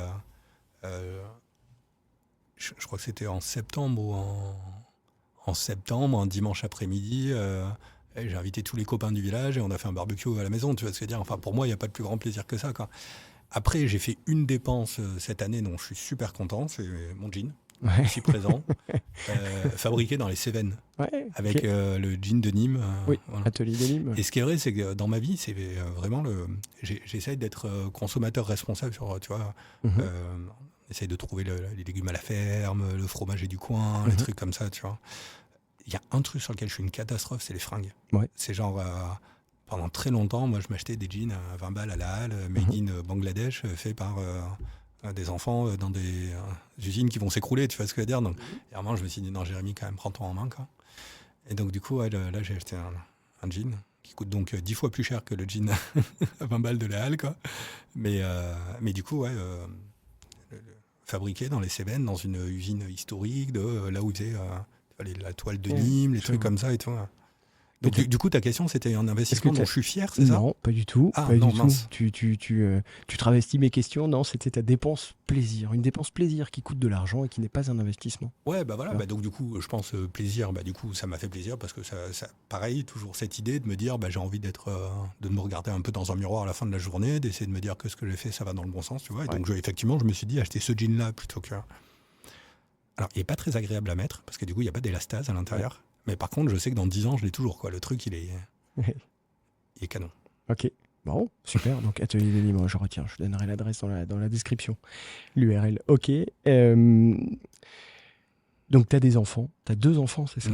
Je crois que c'était en septembre ou en septembre, un dimanche après-midi. J'ai invité tous les copains du village et on a fait un barbecue à la maison. Tu vois ce que je veux dire? Enfin, pour moi, il n'y a pas de plus grand plaisir que ça, quoi. Après, j'ai fait une dépense cette année dont je suis super content. C'est mon jean, ici présent, fabriqué dans les Cévennes, avec le jean de Nîmes. Voilà. Atelier de Nîmes. Et ce qui est vrai, c'est que dans ma vie, c'est vraiment j'essaye d'être consommateur responsable sur, tu vois. Essaye de trouver les légumes à la ferme, le fromager du coin, les trucs comme ça, tu vois. Il y a un truc sur lequel je suis une catastrophe, c'est les fringues. Ouais. C'est genre, pendant très longtemps, moi, je m'achetais des jeans à 20 balles à la halle, made in Bangladesh, fait par des enfants dans des usines qui vont s'écrouler, tu vois ce que je veux dire? Donc, vraiment, je me suis dit, non, Jérémy, quand même, prends-toi en main, quoi. Et donc, du coup, là, j'ai acheté un jean qui coûte donc 10 fois plus cher que le jean à 20 balles de la halle, quoi. Mais du coup, fabriqué dans les Cévennes, dans une usine historique, de là où ils faisaient la toile de Nîmes, les trucs comme ça et tout. Donc, du coup, ta question, c'était un investissement dont je suis fier, c'est ça? Non, pas du tout. Ah, pas non, du mince. tout. Tu travestis mes questions. Non, c'était ta dépense plaisir. Une dépense plaisir qui coûte de l'argent et qui n'est pas un investissement. Ouais, voilà. Donc, du coup, je pense plaisir. Du coup, ça m'a fait plaisir parce que ça pareil, toujours cette idée de me dire, j'ai envie de me regarder un peu dans un miroir à la fin de la journée, d'essayer de me dire que ce que j'ai fait, ça va dans le bon sens, tu vois. Et donc, effectivement, je me suis dit, acheter ce jean-là plutôt que. Alors, il n'est pas très agréable à mettre parce que du coup, il n'y a pas d'élastase à l'intérieur. Ouais. Mais par contre, je sais que dans 10 ans, je l'ai toujours, quoi. Le truc, il est canon. Ok. Bon, super. Donc, Atelier de Nîmes, je retiens. Je donnerai l'adresse dans la description. L'URL. Ok. Donc, tu as des enfants. Tu as 2 enfants, c'est ça?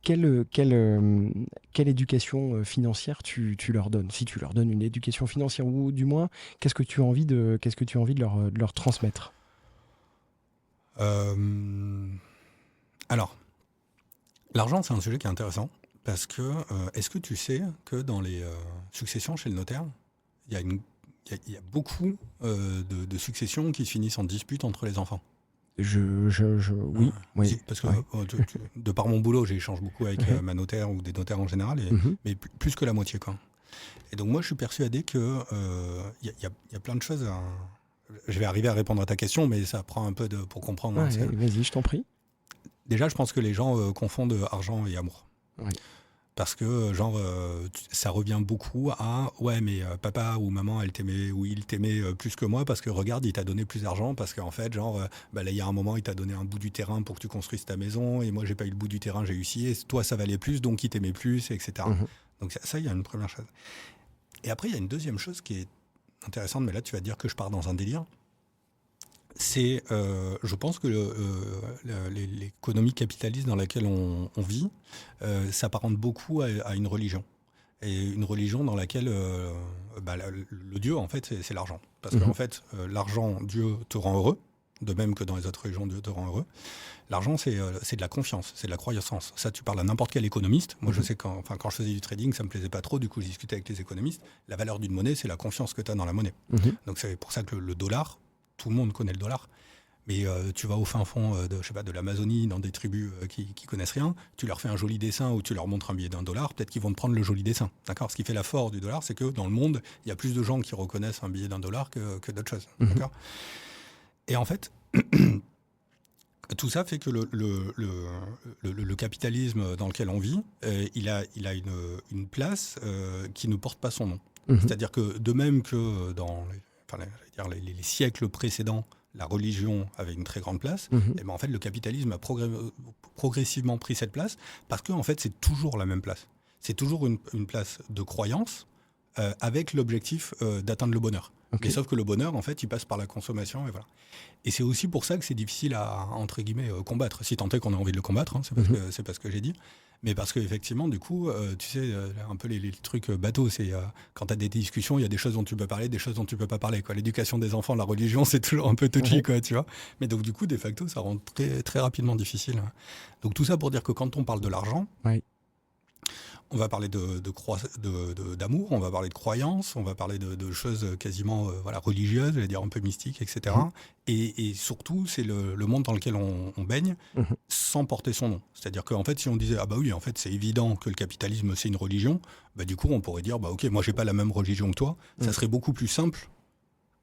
Quelle éducation financière tu leur donnes? Si tu leur donnes une éducation financière, ou du moins, qu'est-ce que tu as envie de leur transmettre? Alors, l'argent, c'est un sujet qui est intéressant parce que est-ce que tu sais que dans les successions chez le notaire, il y a beaucoup de successions qui se finissent en dispute entre les enfants? Oui. Parce que de par mon boulot, j'échange beaucoup avec ma notaire ou des notaires en général, mais plus que la moitié, quoi. Et donc moi, je suis persuadé que y a plein de choses. Je vais arriver à répondre à ta question, mais ça prend un peu pour comprendre. Vas-y, je t'en prie. Déjà, je pense que les gens confondent argent et amour. Oui. Parce que, ça revient beaucoup à « ouais, mais papa ou maman, elle t'aimait ou il t'aimait plus que moi parce que regarde, il t'a donné plus d'argent parce qu'en fait, là, il y a un moment, il t'a donné un bout du terrain pour que tu construises ta maison et moi, j'ai pas eu le bout du terrain, j'ai eu ci et toi, ça valait plus, donc il t'aimait plus, etc. Donc ça, il y a une première chose. Et après, il y a une deuxième chose qui est intéressante, mais là, tu vas te dire que je pars dans un délire. C'est, je pense que l'économie capitaliste dans laquelle on vit s'apparente beaucoup à une religion. Et une religion dans laquelle le Dieu, en fait, c'est l'argent. Parce qu'en fait, l'argent, Dieu te rend heureux, de même que dans les autres religions, Dieu te rend heureux. L'argent, c'est de la confiance, c'est de la croyance. Ça, tu parles à n'importe quel économiste. Moi, je sais quand je faisais du trading, ça me plaisait pas trop. Du coup, je discutais avec les économistes. La valeur d'une monnaie, c'est la confiance que tu as dans la monnaie. Donc, c'est pour ça que le dollar, tout le monde connaît le dollar. Mais tu vas au fin fond de l'Amazonie, dans des tribus qui connaissent rien, tu leur fais un joli dessin ou tu leur montres un billet d'$1, peut-être qu'ils vont te prendre le joli dessin. D'accord ? Ce qui fait la force du dollar, c'est que dans le monde, il y a plus de gens qui reconnaissent un billet d'$, que d'autres choses. D'accord ? Et en fait, tout ça fait que le capitalisme dans lequel on vit, il a une place qui ne porte pas son nom. C'est-à-dire que de même que dans les siècles précédents, la religion avait une très grande place, et ben en fait, le capitalisme a progressivement pris cette place parce que en fait, c'est toujours la même place. C'est toujours une place de croyance avec l'objectif d'atteindre le bonheur. Mais sauf que le bonheur, en fait, il passe par la consommation, et voilà. Et c'est aussi pour ça que c'est difficile à, entre guillemets, combattre. Si tant est qu'on a envie de le combattre, hein, c'est pas ce que j'ai dit. Mais parce qu'effectivement, du coup, tu sais, un peu les trucs bateaux, c'est quand tu as des discussions, il y a des choses dont tu peux parler, des choses dont tu peux pas parler, quoi. L'éducation des enfants, la religion, c'est toujours un peu touchy, quoi, tu vois. Mais donc, du coup, de facto, ça rend très, très rapidement difficile. Donc, tout ça pour dire que quand on parle de l'argent, on va parler d'amour, on va parler de croyances, on va parler de choses quasiment religieuses, je vais dire un peu mystiques, etc. Et surtout, c'est le monde dans lequel on baigne sans porter son nom. C'est-à-dire qu'en fait, si on disait « Ah bah oui, en fait, c'est évident que le capitalisme, c'est une religion », bah du coup, on pourrait dire « Bah ok, moi, j'ai pas la même religion que toi ». Ça serait beaucoup plus simple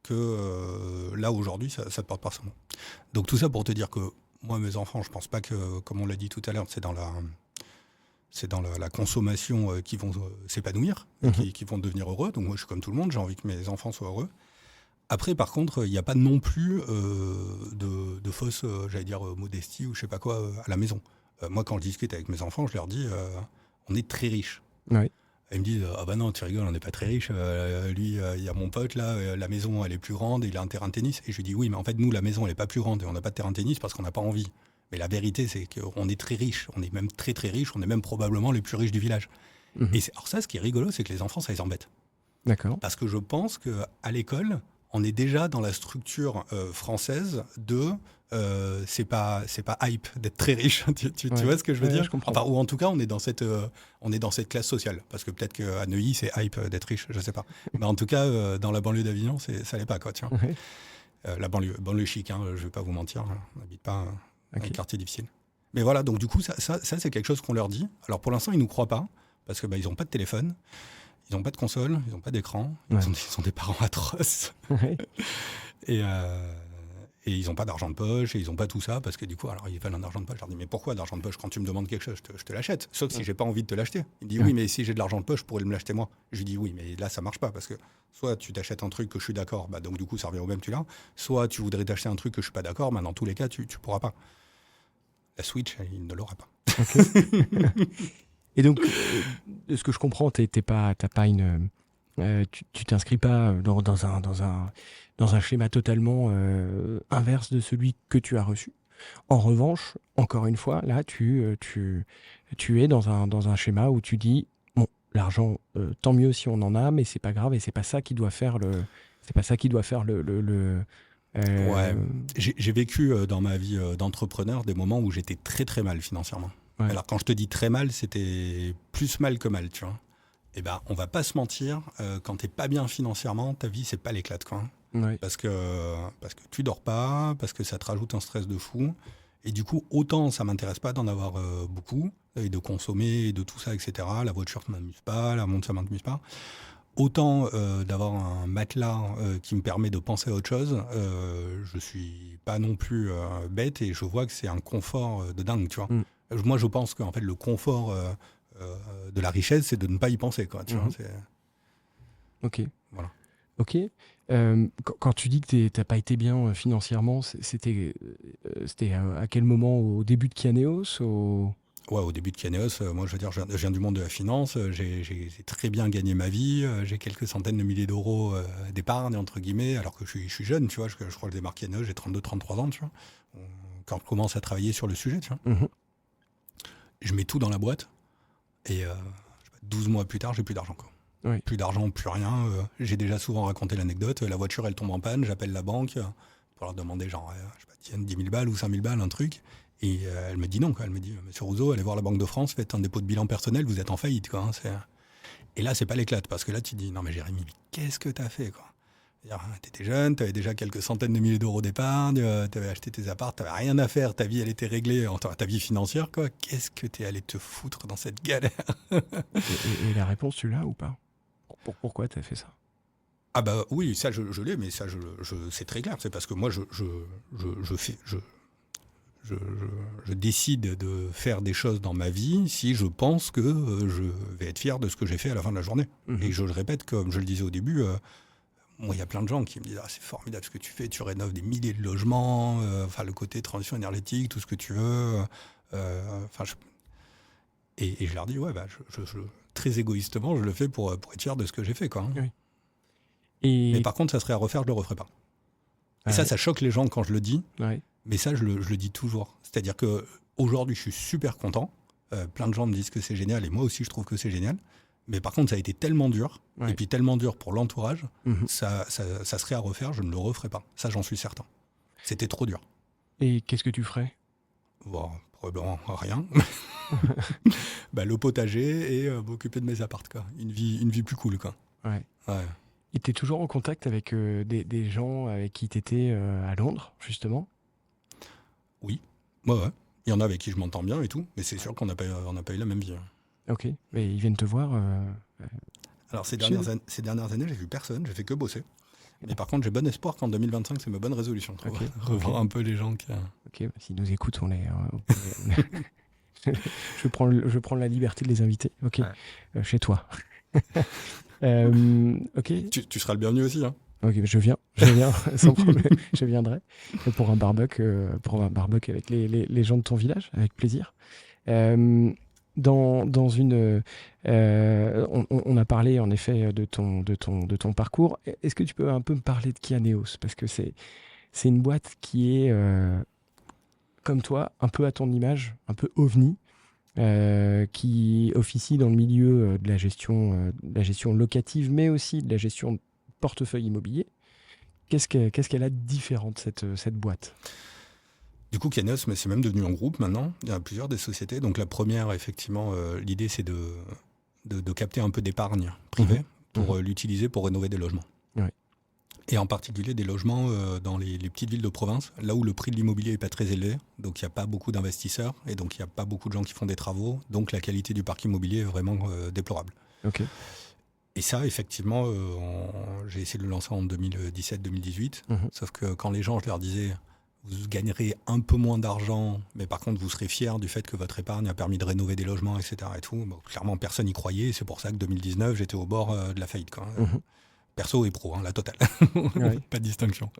que là, aujourd'hui, ça ne porte pas son nom. Donc tout ça pour te dire que moi, mes enfants, je pense pas que, comme on l'a dit tout à l'heure, c'est dans la consommation qui vont s'épanouir, qui vont devenir heureux. Donc moi, je suis comme tout le monde, j'ai envie que mes enfants soient heureux. Après, par contre, il n'y a pas non plus de fausse, modestie ou je sais pas quoi à la maison. Moi, quand je discute avec mes enfants, je leur dis on est très riches. Oui. Ils me disent ah bah non, tu rigoles, on n'est pas très riches. Lui, il y a mon pote là, la maison elle est plus grande, il a un terrain de tennis. Et je lui dis oui, mais en fait, nous, la maison elle n'est pas plus grande et on n'a pas de terrain de tennis parce qu'on n'a pas envie. Mais la vérité, c'est qu'on est très riches. On est même très, très riches. On est même probablement les plus riches du village. Et alors ça, ce qui est rigolo, c'est que les enfants, ça les embête. D'accord. Parce que je pense qu'à l'école, on est déjà dans la structure française de c'est pas hype d'être très riche. Tu vois ce que je veux dire ? Je comprends. Enfin, ou en tout cas, on est dans cette classe sociale. Parce que peut-être qu'à Neuilly, c'est hype d'être riche, je sais pas. Mais en tout cas, dans la banlieue d'Avignon, ça l'est pas, quoi. Tu vois. La banlieue chic, hein, je vais pas vous mentir. Hein, on n'habite pas un quartier difficile. Mais voilà, donc du coup, ça c'est quelque chose qu'on leur dit. Alors pour l'instant, ils nous croient pas, parce que ils n'ont pas de téléphone, ils n'ont pas de console, ils n'ont pas d'écran, ils ont des parents atroces. Et ils n'ont pas d'argent de poche, et ils n'ont pas tout ça, parce que du coup, alors ils veulent un argent de poche. Je leur dis, mais pourquoi d'argent de poche ? Quand tu me demandes quelque chose, je te l'achète. Sauf si j'ai pas envie de te l'acheter. Il me dit, oui, mais si j'ai de l'argent de poche, je pourrais me l'acheter moi. Je lui dis, oui, mais là, ça marche pas, parce que soit tu t'achètes un truc que je suis d'accord, bah, donc du coup, ça revient au même, tu l'as. Soit tu voudrais t'acheter un truc que je suis pas d'accord, bah, dans tous les cas, tu pourras pas. La Switch, il ne l'aura pas. Et donc, de ce que je comprends, t'as pas une, tu t'inscris pas dans un schéma totalement inverse de celui que tu as reçu. En revanche, encore une fois, là, tu es dans un schéma où tu dis bon, l'argent, tant mieux si on en a, mais c'est pas grave et c'est pas ça qui doit faire Ouais, j'ai vécu dans ma vie d'entrepreneur des moments où j'étais très très mal financièrement. Ouais. Alors quand je te dis très mal, c'était plus mal que mal, tu vois. Et ben on va pas se mentir, quand t'es pas bien financièrement, ta vie c'est pas l'éclate, quoi. Ouais. Parce que tu dors pas, parce que ça te rajoute un stress de fou. Et du coup, autant ça m'intéresse pas d'en avoir beaucoup, et de consommer, et de tout ça, etc. La voiture ça m'amuse pas, la montre ça m'amuse pas. autant d'avoir un matelas qui me permet de penser à autre chose, je suis pas non plus bête et je vois que c'est un confort de dingue, tu vois. Moi, je pense qu'en fait, le confort de la richesse, c'est de ne pas y penser, quoi, tu vois. Ok. Voilà. Ok. Quand tu dis que t'as pas été bien financièrement, c'était à quel moment? Au début de Kianéos Ouais, au début de Kianéos, moi je veux dire, je viens du monde de la finance, j'ai très bien gagné ma vie, j'ai quelques centaines de milliers d'euros d'épargne, entre guillemets, alors que je suis jeune, tu vois, je crois que je démarre Kianéos, j'ai 32-33 ans, tu vois, quand je commence à travailler sur le sujet, tu vois. Je mets tout dans la boîte, et 12 mois plus tard, j'ai plus d'argent, quoi. Oui. Plus d'argent, plus rien. J'ai déjà souvent raconté l'anecdote, la voiture elle tombe en panne, j'appelle la banque pour leur demander genre, je sais pas, tiens, 10 000 balles ou 5 000 balles, un truc. Et elle me dit non, quoi. Elle me dit, Monsieur Rousseau, allez voir la Banque de France, faites un dépôt de bilan personnel, vous êtes en faillite, quoi. Et là, c'est pas l'éclate, parce que là, tu te dis, non mais Jérémy, mais qu'est-ce que t'as fait, quoi? T'étais jeune, t'avais déjà quelques centaines de milliers d'euros d'épargne, t'avais acheté tes apparts, t'avais rien à faire, ta vie elle était réglée, ta vie financière, quoi. Qu'est-ce que t'es allé te foutre dans cette galère? et la réponse, tu l'as ou pas? Pourquoi t'as fait ça? Ah bah oui, ça je l'ai, mais ça c'est très clair. C'est parce que moi je décide de faire des choses dans ma vie si je pense que je vais être fier de ce que j'ai fait à la fin de la journée. Et je le répète, comme je le disais au début, moi il y a plein de gens qui me disent c'est formidable ce que tu fais, tu rénoves des milliers de logements, le côté transition énergétique, tout ce que tu veux. Et je leur dis très égoïstement, je le fais pour être fier de ce que j'ai fait, quoi. Hein. Oui. Mais par contre, ça serait à refaire, je le referai pas. Et ça choque les gens quand je le dis. Ouais. Mais ça, je le dis toujours. C'est-à-dire que aujourd'hui, je suis super content. Plein de gens me disent que c'est génial, et moi aussi, je trouve que c'est génial. Mais par contre, ça a été tellement dur, et puis tellement dur pour l'entourage, ça serait à refaire, je ne le referai pas. Ça, j'en suis certain. C'était trop dur. Et qu'est-ce que tu ferais? Bon, probablement rien. Le potager et m'occuper de mes apparts, quoi. Une vie plus cool, quoi. Ouais. Et tu es toujours en contact avec des gens avec qui tu étais à Londres, justement? Oui. Ouais. Il y en a avec qui je m'entends bien et tout, mais c'est sûr qu'on n'a pas eu la même vie. Ok. Mais ils viennent te voir Alors, ces dernières années, j'ai vu personne, j'ai fait que bosser. Mais par contre, j'ai bon espoir qu'en 2025, c'est ma bonne résolution. Revoir un peu les gens qui... Ok, s'ils nous écoutent, on les... je prends la liberté de les inviter. Ok, chez toi. Ok. Tu seras le bienvenu aussi. Hein. Ok, je viens sans problème. Je viendrai pour un barbecue avec les gens de ton village, avec plaisir. Dans une, on a parlé en effet de ton parcours. Est-ce que tu peux un peu me parler de Kianéos, parce que c'est une boîte qui est comme toi, un peu à ton image, un peu ovni. Qui officie dans le milieu de la gestion locative, mais aussi de la gestion de portefeuille immobilier. Qu'est-ce qu'elle a de différent de cette boîte? Du coup, Kianéos, mais c'est même devenu un groupe maintenant. Il y a plusieurs des sociétés. Donc la première, effectivement, l'idée, c'est de capter un peu d'épargne privée pour l'utiliser pour rénover des logements. Ouais. Et en particulier des logements dans les petites villes de province, là où le prix de l'immobilier n'est pas très élevé, donc il n'y a pas beaucoup d'investisseurs, et donc il n'y a pas beaucoup de gens qui font des travaux, donc la qualité du parc immobilier est vraiment déplorable. Okay. Et ça, effectivement, j'ai essayé de le lancer en 2017-2018, sauf que quand les gens, je leur disais, vous gagnerez un peu moins d'argent, mais par contre vous serez fiers du fait que votre épargne a permis de rénover des logements, etc. Et tout. Bon, clairement, personne n'y croyait, et c'est pour ça que 2019, j'étais au bord de la faillite, quoi. Perso et pro, la totale. Ouais. Pas de distinction.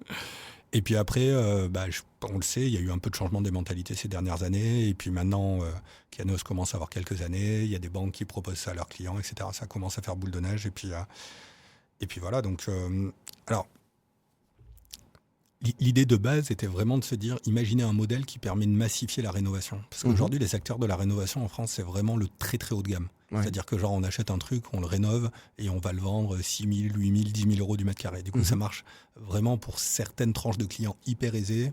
Et puis après, on le sait, il y a eu un peu de changement des mentalités ces dernières années. Et puis maintenant, Kianéos commence à avoir quelques années. Il y a des banques qui proposent ça à leurs clients, etc. Ça commence à faire boule de neige. Et puis voilà. Donc, alors, l'idée de base était vraiment de se dire, imaginez un modèle qui permet de massifier la rénovation. Parce qu'aujourd'hui, les acteurs de la rénovation en France, c'est vraiment le très très haut de gamme. Ouais. C'est-à-dire que genre on achète un truc, on le rénove et on va le vendre 6 000, 8 000, 10 000 euros du mètre carré. Du coup, ça marche vraiment pour certaines tranches de clients hyper aisés,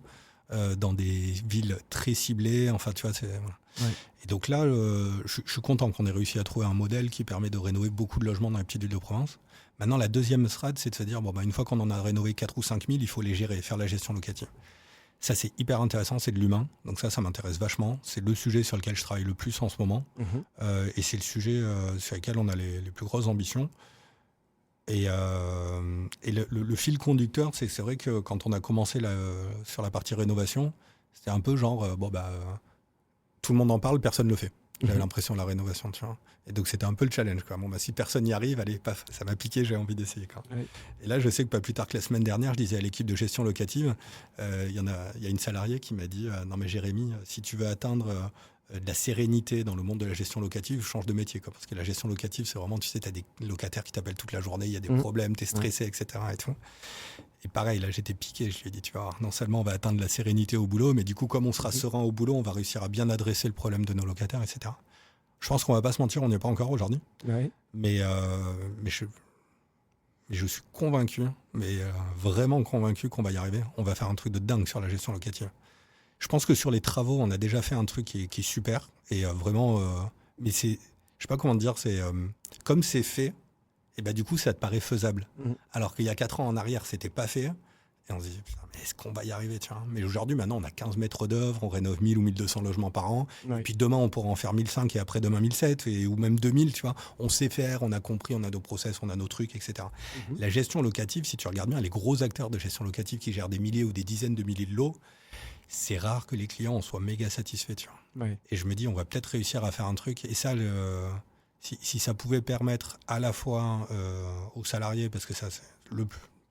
dans des villes très ciblées. Enfin, tu vois, c'est... Voilà. Ouais. Et donc là, je suis content qu'on ait réussi à trouver un modèle qui permet de rénover beaucoup de logements dans les petites villes de province. Maintenant, la deuxième strate, c'est de se dire, une fois qu'on en a rénové 4 ou 5 000, il faut les gérer, faire la gestion locative. Ça, c'est hyper intéressant, c'est de l'humain. Donc ça m'intéresse vachement. C'est le sujet sur lequel je travaille le plus en ce moment. Et c'est le sujet sur lequel on a les plus grosses ambitions. Et le fil conducteur, c'est vrai que quand on a commencé sur la partie rénovation, c'était un peu genre, tout le monde en parle, personne ne le fait. J'avais l'impression de la rénovation, tu vois. Et donc, c'était un peu le challenge, quoi. Bon, si personne n'y arrive, allez, paf, ça m'a piqué, j'ai envie d'essayer, quoi. Oui. Et là, je sais que pas plus tard que la semaine dernière, je disais à l'équipe de gestion locative, il y a une salariée qui m'a dit, non mais Jérémy, si tu veux atteindre de la sérénité dans le monde de la gestion locative, change de métier, quoi. Parce que la gestion locative, c'est vraiment, tu sais, tu as des locataires qui t'appellent toute la journée, il y a des problèmes, tu es stressé, etc. Et tout. Et pareil, là, j'étais piqué. Je lui ai dit, tu vois, non seulement on va atteindre la sérénité au boulot, mais du coup, comme on sera serein au boulot, on va réussir à bien adresser le problème de nos locataires, etc. Je pense qu'on va pas se mentir, on n'y est pas encore aujourd'hui. Ouais. Mais je suis convaincu, vraiment convaincu qu'on va y arriver. On va faire un truc de dingue sur la gestion locative. Je pense que sur les travaux, on a déjà fait un truc qui est super. Et vraiment, mais je sais pas comment dire, comme c'est fait, et du coup, ça te paraît faisable. Alors qu'il y a 4 ans en arrière, c'était pas fait. Et on se dit, putain, mais est-ce qu'on va y arriver, tu vois ? Mais aujourd'hui, maintenant, on a 15 mètres d'œuvre, on rénove 1000 ou 1200 logements par an. Ouais. Et puis demain, on pourra en faire 1005 et après demain 1007 ou même 2000, tu vois. On sait faire, on a compris, on a nos process, on a nos trucs, etc. La gestion locative, si tu regardes bien, les gros acteurs de gestion locative qui gèrent des milliers ou des dizaines de milliers de lots, c'est rare que les clients en soient méga satisfaits, tu vois. Ouais. Et je me dis, on va peut-être réussir à faire un truc. Et ça, si ça pouvait permettre à la fois aux salariés, parce que ça, c'est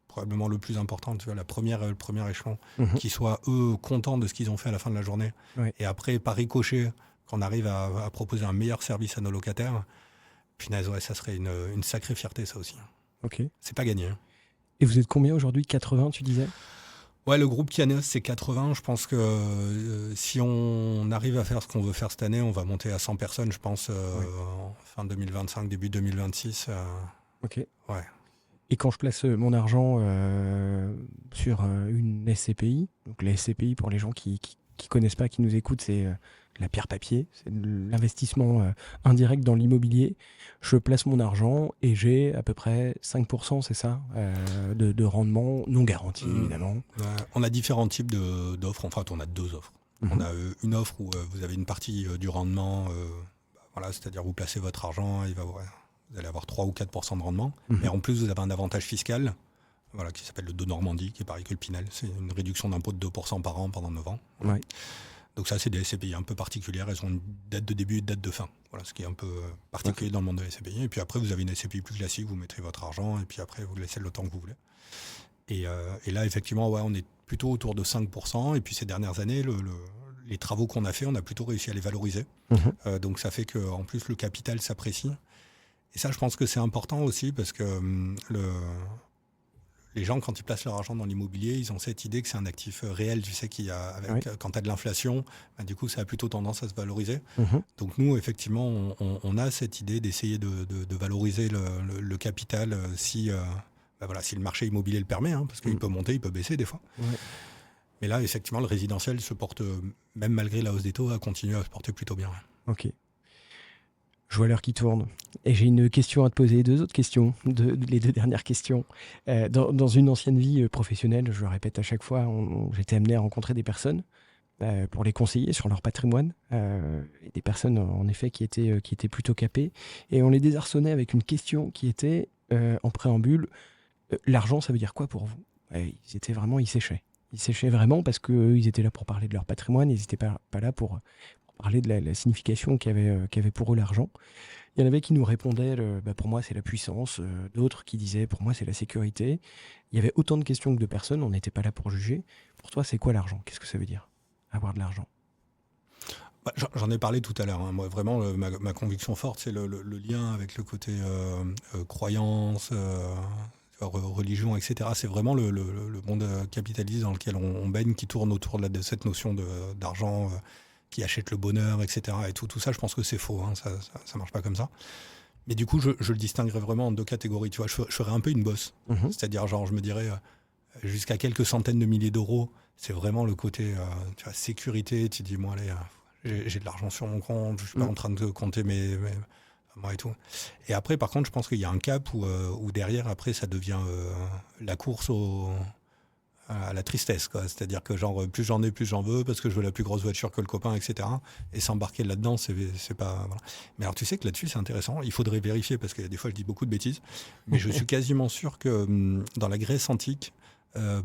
probablement le plus important, tu vois, le premier échelon, qu'ils soient, eux, contents de ce qu'ils ont fait à la fin de la journée. Ouais. Et après, par ricochet, qu'on arrive à proposer un meilleur service à nos locataires, punaise, ouais, ça serait une sacrée fierté, ça aussi. Ok. C'est pas gagné. Et vous êtes combien aujourd'hui ? 80, tu disais ? Ouais, le groupe Kianos, c'est 80. Je pense que si on arrive à faire ce qu'on veut faire cette année, on va monter à 100 personnes, je pense, en fin 2025, début 2026. Ok. Ouais. Et quand je place mon argent sur une SCPI, donc les SCPI, pour les gens qui connaissent pas, qui nous écoutent, c'est la pierre papier, c'est l'investissement indirect dans l'immobilier. Je place mon argent et j'ai à peu près 5%, c'est ça, de rendement non garanti, évidemment. Ouais. On a différents types d'offres. En fait, on a 2 offres. On a une offre où vous avez une partie du rendement, voilà, c'est-à-dire vous placez votre argent, vous allez avoir 3 ou 4% de rendement. Et en plus, vous avez un avantage fiscal, voilà, qui s'appelle le De Normandie, qui est pareil que le Pinel. C'est une réduction d'impôt de 2% par an pendant 9 ans. Ouais. Donc ça, c'est des SCPI un peu particulières. Elles ont une date de début et une date de fin. Voilà, ce qui est un peu particulier dans le monde de la SCPI. Et puis après, vous avez une SCPI plus classique. Vous mettrez votre argent et puis après, vous laissez le temps que vous voulez. Et là, effectivement, ouais, on est plutôt autour de 5%. Et puis ces dernières années, les travaux qu'on a fait, on a plutôt réussi à les valoriser. Donc ça fait qu'en plus, le capital s'apprécie. Et ça, je pense que c'est important aussi parce que les gens, quand ils placent leur argent dans l'immobilier, ils ont cette idée que c'est un actif réel, tu sais, quand tu as de l'inflation, du coup, ça a plutôt tendance à se valoriser. Donc nous, effectivement, on a cette idée d'essayer de valoriser le capital si le marché immobilier le permet, parce qu'il peut monter, il peut baisser des fois. Ouais. Mais là, effectivement, le résidentiel se porte, même malgré la hausse des taux, a continué à se porter plutôt bien. Ok. Je vois l'heure qui tourne. Et j'ai une question à te poser, 2 autres questions, les 2 dernières questions. Dans une ancienne vie professionnelle, je le répète à chaque fois, j'étais amené à rencontrer des personnes pour les conseiller sur leur patrimoine. Et des personnes, en effet, qui étaient plutôt capées. Et on les désarçonnait avec une question qui était, en préambule, l'argent, ça veut dire quoi pour vous ? Ils séchaient. Ils séchaient vraiment parce qu'ils étaient là pour parler de leur patrimoine, ils n'étaient pas là pour parler de la signification qu'avait pour eux l'argent. Il y en avait qui nous répondaient, pour moi c'est la puissance, d'autres qui disaient pour moi c'est la sécurité. Il y avait autant de questions que de personnes, on n'était pas là pour juger. Pour toi, c'est quoi l'argent ? Qu'est-ce que ça veut dire, avoir de l'argent ? J'en ai parlé tout à l'heure. Moi, vraiment, ma conviction forte, c'est le lien avec le côté croyance, religion, etc. C'est vraiment le monde capitaliste dans lequel on baigne, qui tourne autour de cette notion d'argent, qui achète le bonheur, etc. Et tout ça, je pense que c'est faux. Ça marche pas comme ça. Mais du coup, je le distinguerais vraiment en 2 catégories. Tu vois, je ferais un peu une bosse. C'est-à-dire, genre, je me dirais, jusqu'à quelques centaines de milliers d'euros, c'est vraiment le côté tu vois, sécurité. Tu dis, moi, allez, j'ai de l'argent sur mon compte, je suis pas en train de compter moi et tout. Et après, par contre, je pense qu'il y a un cap où derrière, après, ça devient la course à la tristesse, quoi. C'est-à-dire que genre, plus j'en ai, plus j'en veux, parce que je veux la plus grosse voiture que le copain, etc. Et s'embarquer là-dedans, c'est pas... Voilà. Mais alors tu sais que là-dessus, c'est intéressant. Il faudrait vérifier, parce que des fois, je dis beaucoup de bêtises. Mais je suis quasiment sûr que dans la Grèce antique,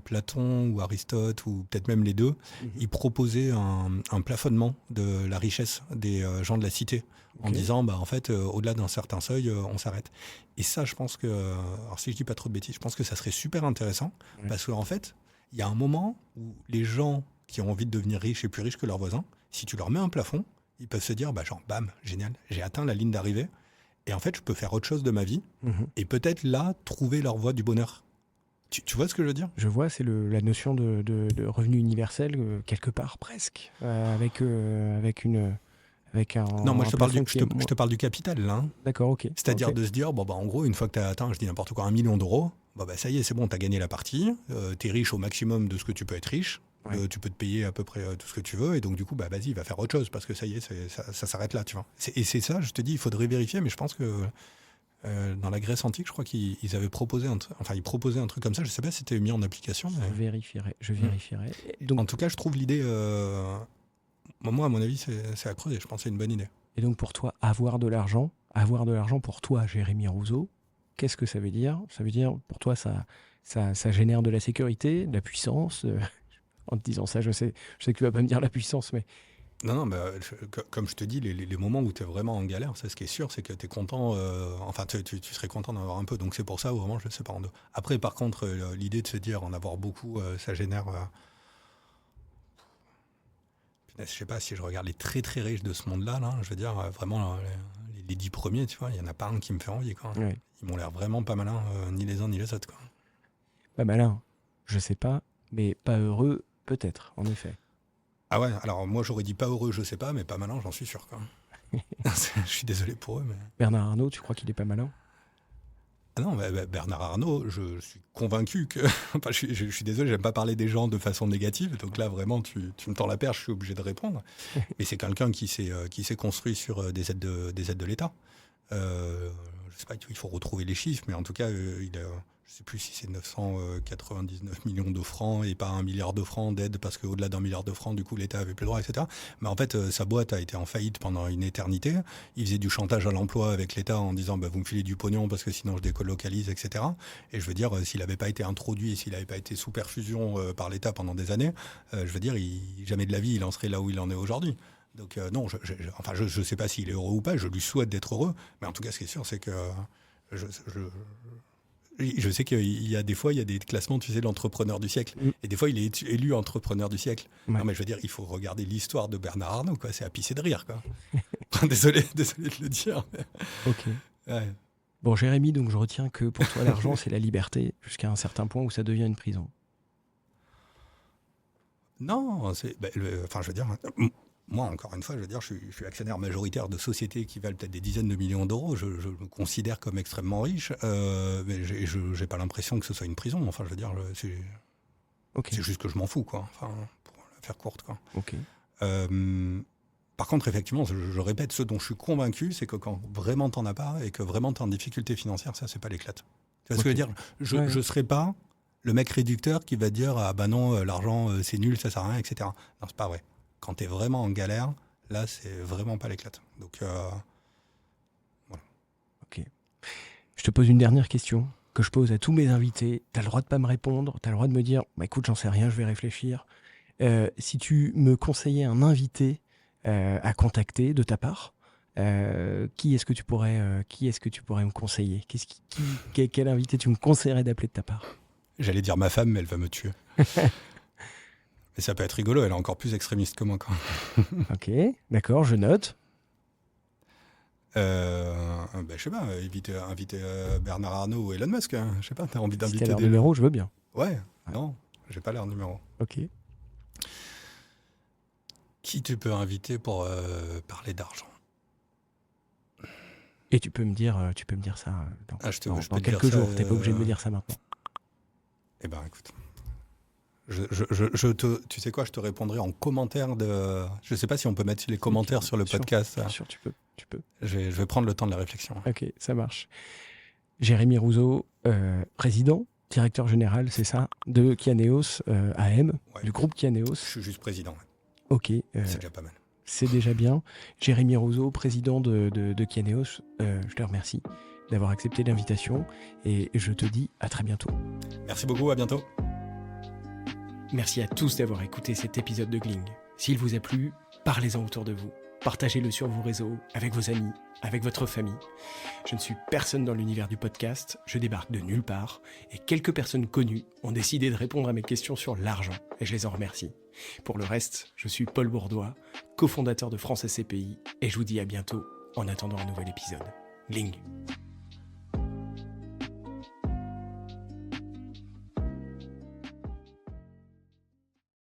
Platon ou Aristote, ou peut-être même les deux, ils proposaient un plafonnement de la richesse des gens de la cité, en disant, bah, en fait, au-delà d'un certain seuil, on s'arrête. Et ça, je pense que, alors si je dis pas trop de bêtises, je pense que ça serait super intéressant, parce qu'en fait, il y a un moment où les gens qui ont envie de devenir riches et plus riches que leurs voisins, si tu leur mets un plafond, ils peuvent se dire, bah, genre, bam, génial, j'ai atteint la ligne d'arrivée, et en fait, je peux faire autre chose de ma vie, et peut-être là, trouver leur voie du bonheur. Tu vois ce que je veux dire ? Je vois, c'est la notion de revenu universel, quelque part, presque, avec un... Non, moi je te parle plafond je te parle du capital, là. Hein. D'accord, ok. C'est-à-dire de se dire, bon, bah, en gros, une fois que tu as atteint, je dis n'importe quoi, 1 million d'euros, bah, ça y est, c'est bon, tu as gagné la partie, tu es riche au maximum de ce que tu peux être riche, tu peux te payer à peu près tout ce que tu veux, et donc du coup, bah, vas-y, va faire autre chose, parce que ça y est, ça s'arrête là, tu vois. Et c'est ça, je te dis, il faudrait vérifier, mais je pense que dans la Grèce antique, je crois qu'ils avaient proposé ils proposaient un truc comme ça, je sais pas si c'était mis en application. Mais... Je vérifierai. Donc, en tout cas, je trouve l'idée, moi, à mon avis, c'est à creuser, je pense que c'est une bonne idée. Et donc pour toi, avoir de l'argent pour toi, Jérémy Rousseau, qu'est-ce que ça veut dire ? Ça veut dire, pour toi, ça génère de la sécurité, de la puissance. En te disant ça, je sais que tu vas pas me dire la puissance, mais... Non, mais comme je te dis, les moments où tu es vraiment en galère, c'est ce qui est sûr, c'est que tu es content, tu serais content d'en avoir un peu. Donc c'est pour ça où vraiment je le sépare en deux. Après, par contre, l'idée de se dire en avoir beaucoup, ça génère... je sais pas, si je regarde les très très riches de ce monde-là, là, je veux dire, vraiment, les 10 premiers, tu vois, il n'y en a pas un qui me fait envie, quoi. Ouais. Ils m'ont l'air vraiment pas malins, ni les uns ni les autres, quoi. Pas malin, je sais pas, mais pas heureux, peut-être, en effet. Ah ouais, alors moi j'aurais dit pas heureux, je sais pas, mais pas malin, j'en suis sûr, quoi. Je suis désolé pour eux, mais... Bernard Arnault, tu crois qu'il est pas malin ? Ah non, Bernard Arnault, je suis convaincu que... Enfin, je suis désolé, j'aime pas parler des gens de façon négative, donc là, vraiment, tu me tends la perche, je suis obligé de répondre. Mais c'est quelqu'un qui s'est construit sur des aides de l'État. Je sais pas, il faut retrouver les chiffres, mais en tout cas, il a... Je ne sais plus si c'est 999 millions de francs et pas 1 milliard de francs d'aide, parce qu'au-delà d'1 milliard de francs, du coup, l'État avait plus le droit, etc. Mais en fait, sa boîte a été en faillite pendant une éternité. Il faisait du chantage à l'emploi avec l'État en disant vous me filez du pognon parce que sinon je délocalise, etc. Et je veux dire, s'il n'avait pas été introduit et s'il n'avait pas été sous perfusion par l'État pendant des années, je veux dire, jamais de la vie, il en serait là où il en est aujourd'hui. Donc non, je sais pas s'il est heureux ou pas, je lui souhaite d'être heureux, mais en tout cas, ce qui est sûr, c'est que je sais qu'il y a des fois, il y a des classements, tu sais, l'entrepreneur du siècle. Et des fois, il est élu entrepreneur du siècle. Ouais. Non, mais je veux dire, il faut regarder l'histoire de Bernard Arnault, quoi. C'est à pisser de rire, quoi. désolé de le dire. Mais... Ok. Ouais. Bon, Jérémy, donc je retiens que pour toi, l'argent, c'est la liberté, jusqu'à un certain point où ça devient une prison. Non, je veux dire... Moi, encore une fois, je veux dire, je suis actionnaire majoritaire de sociétés qui valent peut-être des dizaines de millions d'euros. Je me considère comme extrêmement riche, mais je n'ai pas l'impression que ce soit une prison. Enfin, je veux dire, c'est juste que je m'en fous, quoi. Enfin, pour la faire courte, quoi. Okay. Par contre, effectivement, je répète, ce dont je suis convaincu, c'est que quand vraiment t'en as pas et que vraiment t'es en difficulté financière, ça, c'est pas l'éclate. Tu vois ce que je veux dire ? Je serai pas le mec réducteur qui va dire ah bah non, l'argent c'est nul, ça sert à rien, etc. Non, c'est pas vrai. Quand tu es vraiment en galère, là, c'est vraiment pas l'éclate. Donc, voilà. Ok. Je te pose une dernière question que je pose à tous mes invités. Tu as le droit de pas me répondre. Tu as le droit de me dire écoute, j'en sais rien, je vais réfléchir. Si tu me conseillais un invité à contacter de ta part, qui est-ce que tu pourrais me conseiller ? Quel invité tu me conseillerais d'appeler de ta part ? J'allais dire ma femme, mais elle va me tuer. Mais ça peut être rigolo, elle est encore plus extrémiste que moi, quoi. Ok, d'accord, je note. Je sais pas, inviter Bernard Arnault ou Elon Musk, hein. Je sais pas, t'as envie d'inviter si t'as leur numéro, je veux bien. Ouais, non, j'ai pas leur numéro. Ok. Qui tu peux inviter pour parler d'argent ? Et tu peux me dire ça dans quelques jours, t'es pas obligé de me dire ça maintenant. Eh ben, écoute... tu sais quoi, je te répondrai en commentaire de... Je sais pas si on peut mettre les commentaires sur le podcast. Bien sûr, tu peux. Je vais prendre le temps de la réflexion. Ok, ça marche. Jérémy Rousseau, président directeur général, c'est ça, de Kianeos AM, Ouais. du groupe Kianeos. Je suis juste président. Ouais. Ok, C'est déjà pas mal. c'est déjà bien. Jérémy Roseau, président de Kianeos, je te remercie d'avoir accepté l'invitation et je te dis à très bientôt. Merci beaucoup, à bientôt. Merci à tous d'avoir écouté cet épisode de Gling. S'il vous a plu, parlez-en autour de vous. Partagez-le sur vos réseaux, avec vos amis, avec votre famille. Je ne suis personne dans l'univers du podcast, je débarque de nulle part, et quelques personnes connues ont décidé de répondre à mes questions sur l'argent, et je les en remercie. Pour le reste, je suis Paul Bourdois, cofondateur de France SCPI, et je vous dis à bientôt en attendant un nouvel épisode. Gling.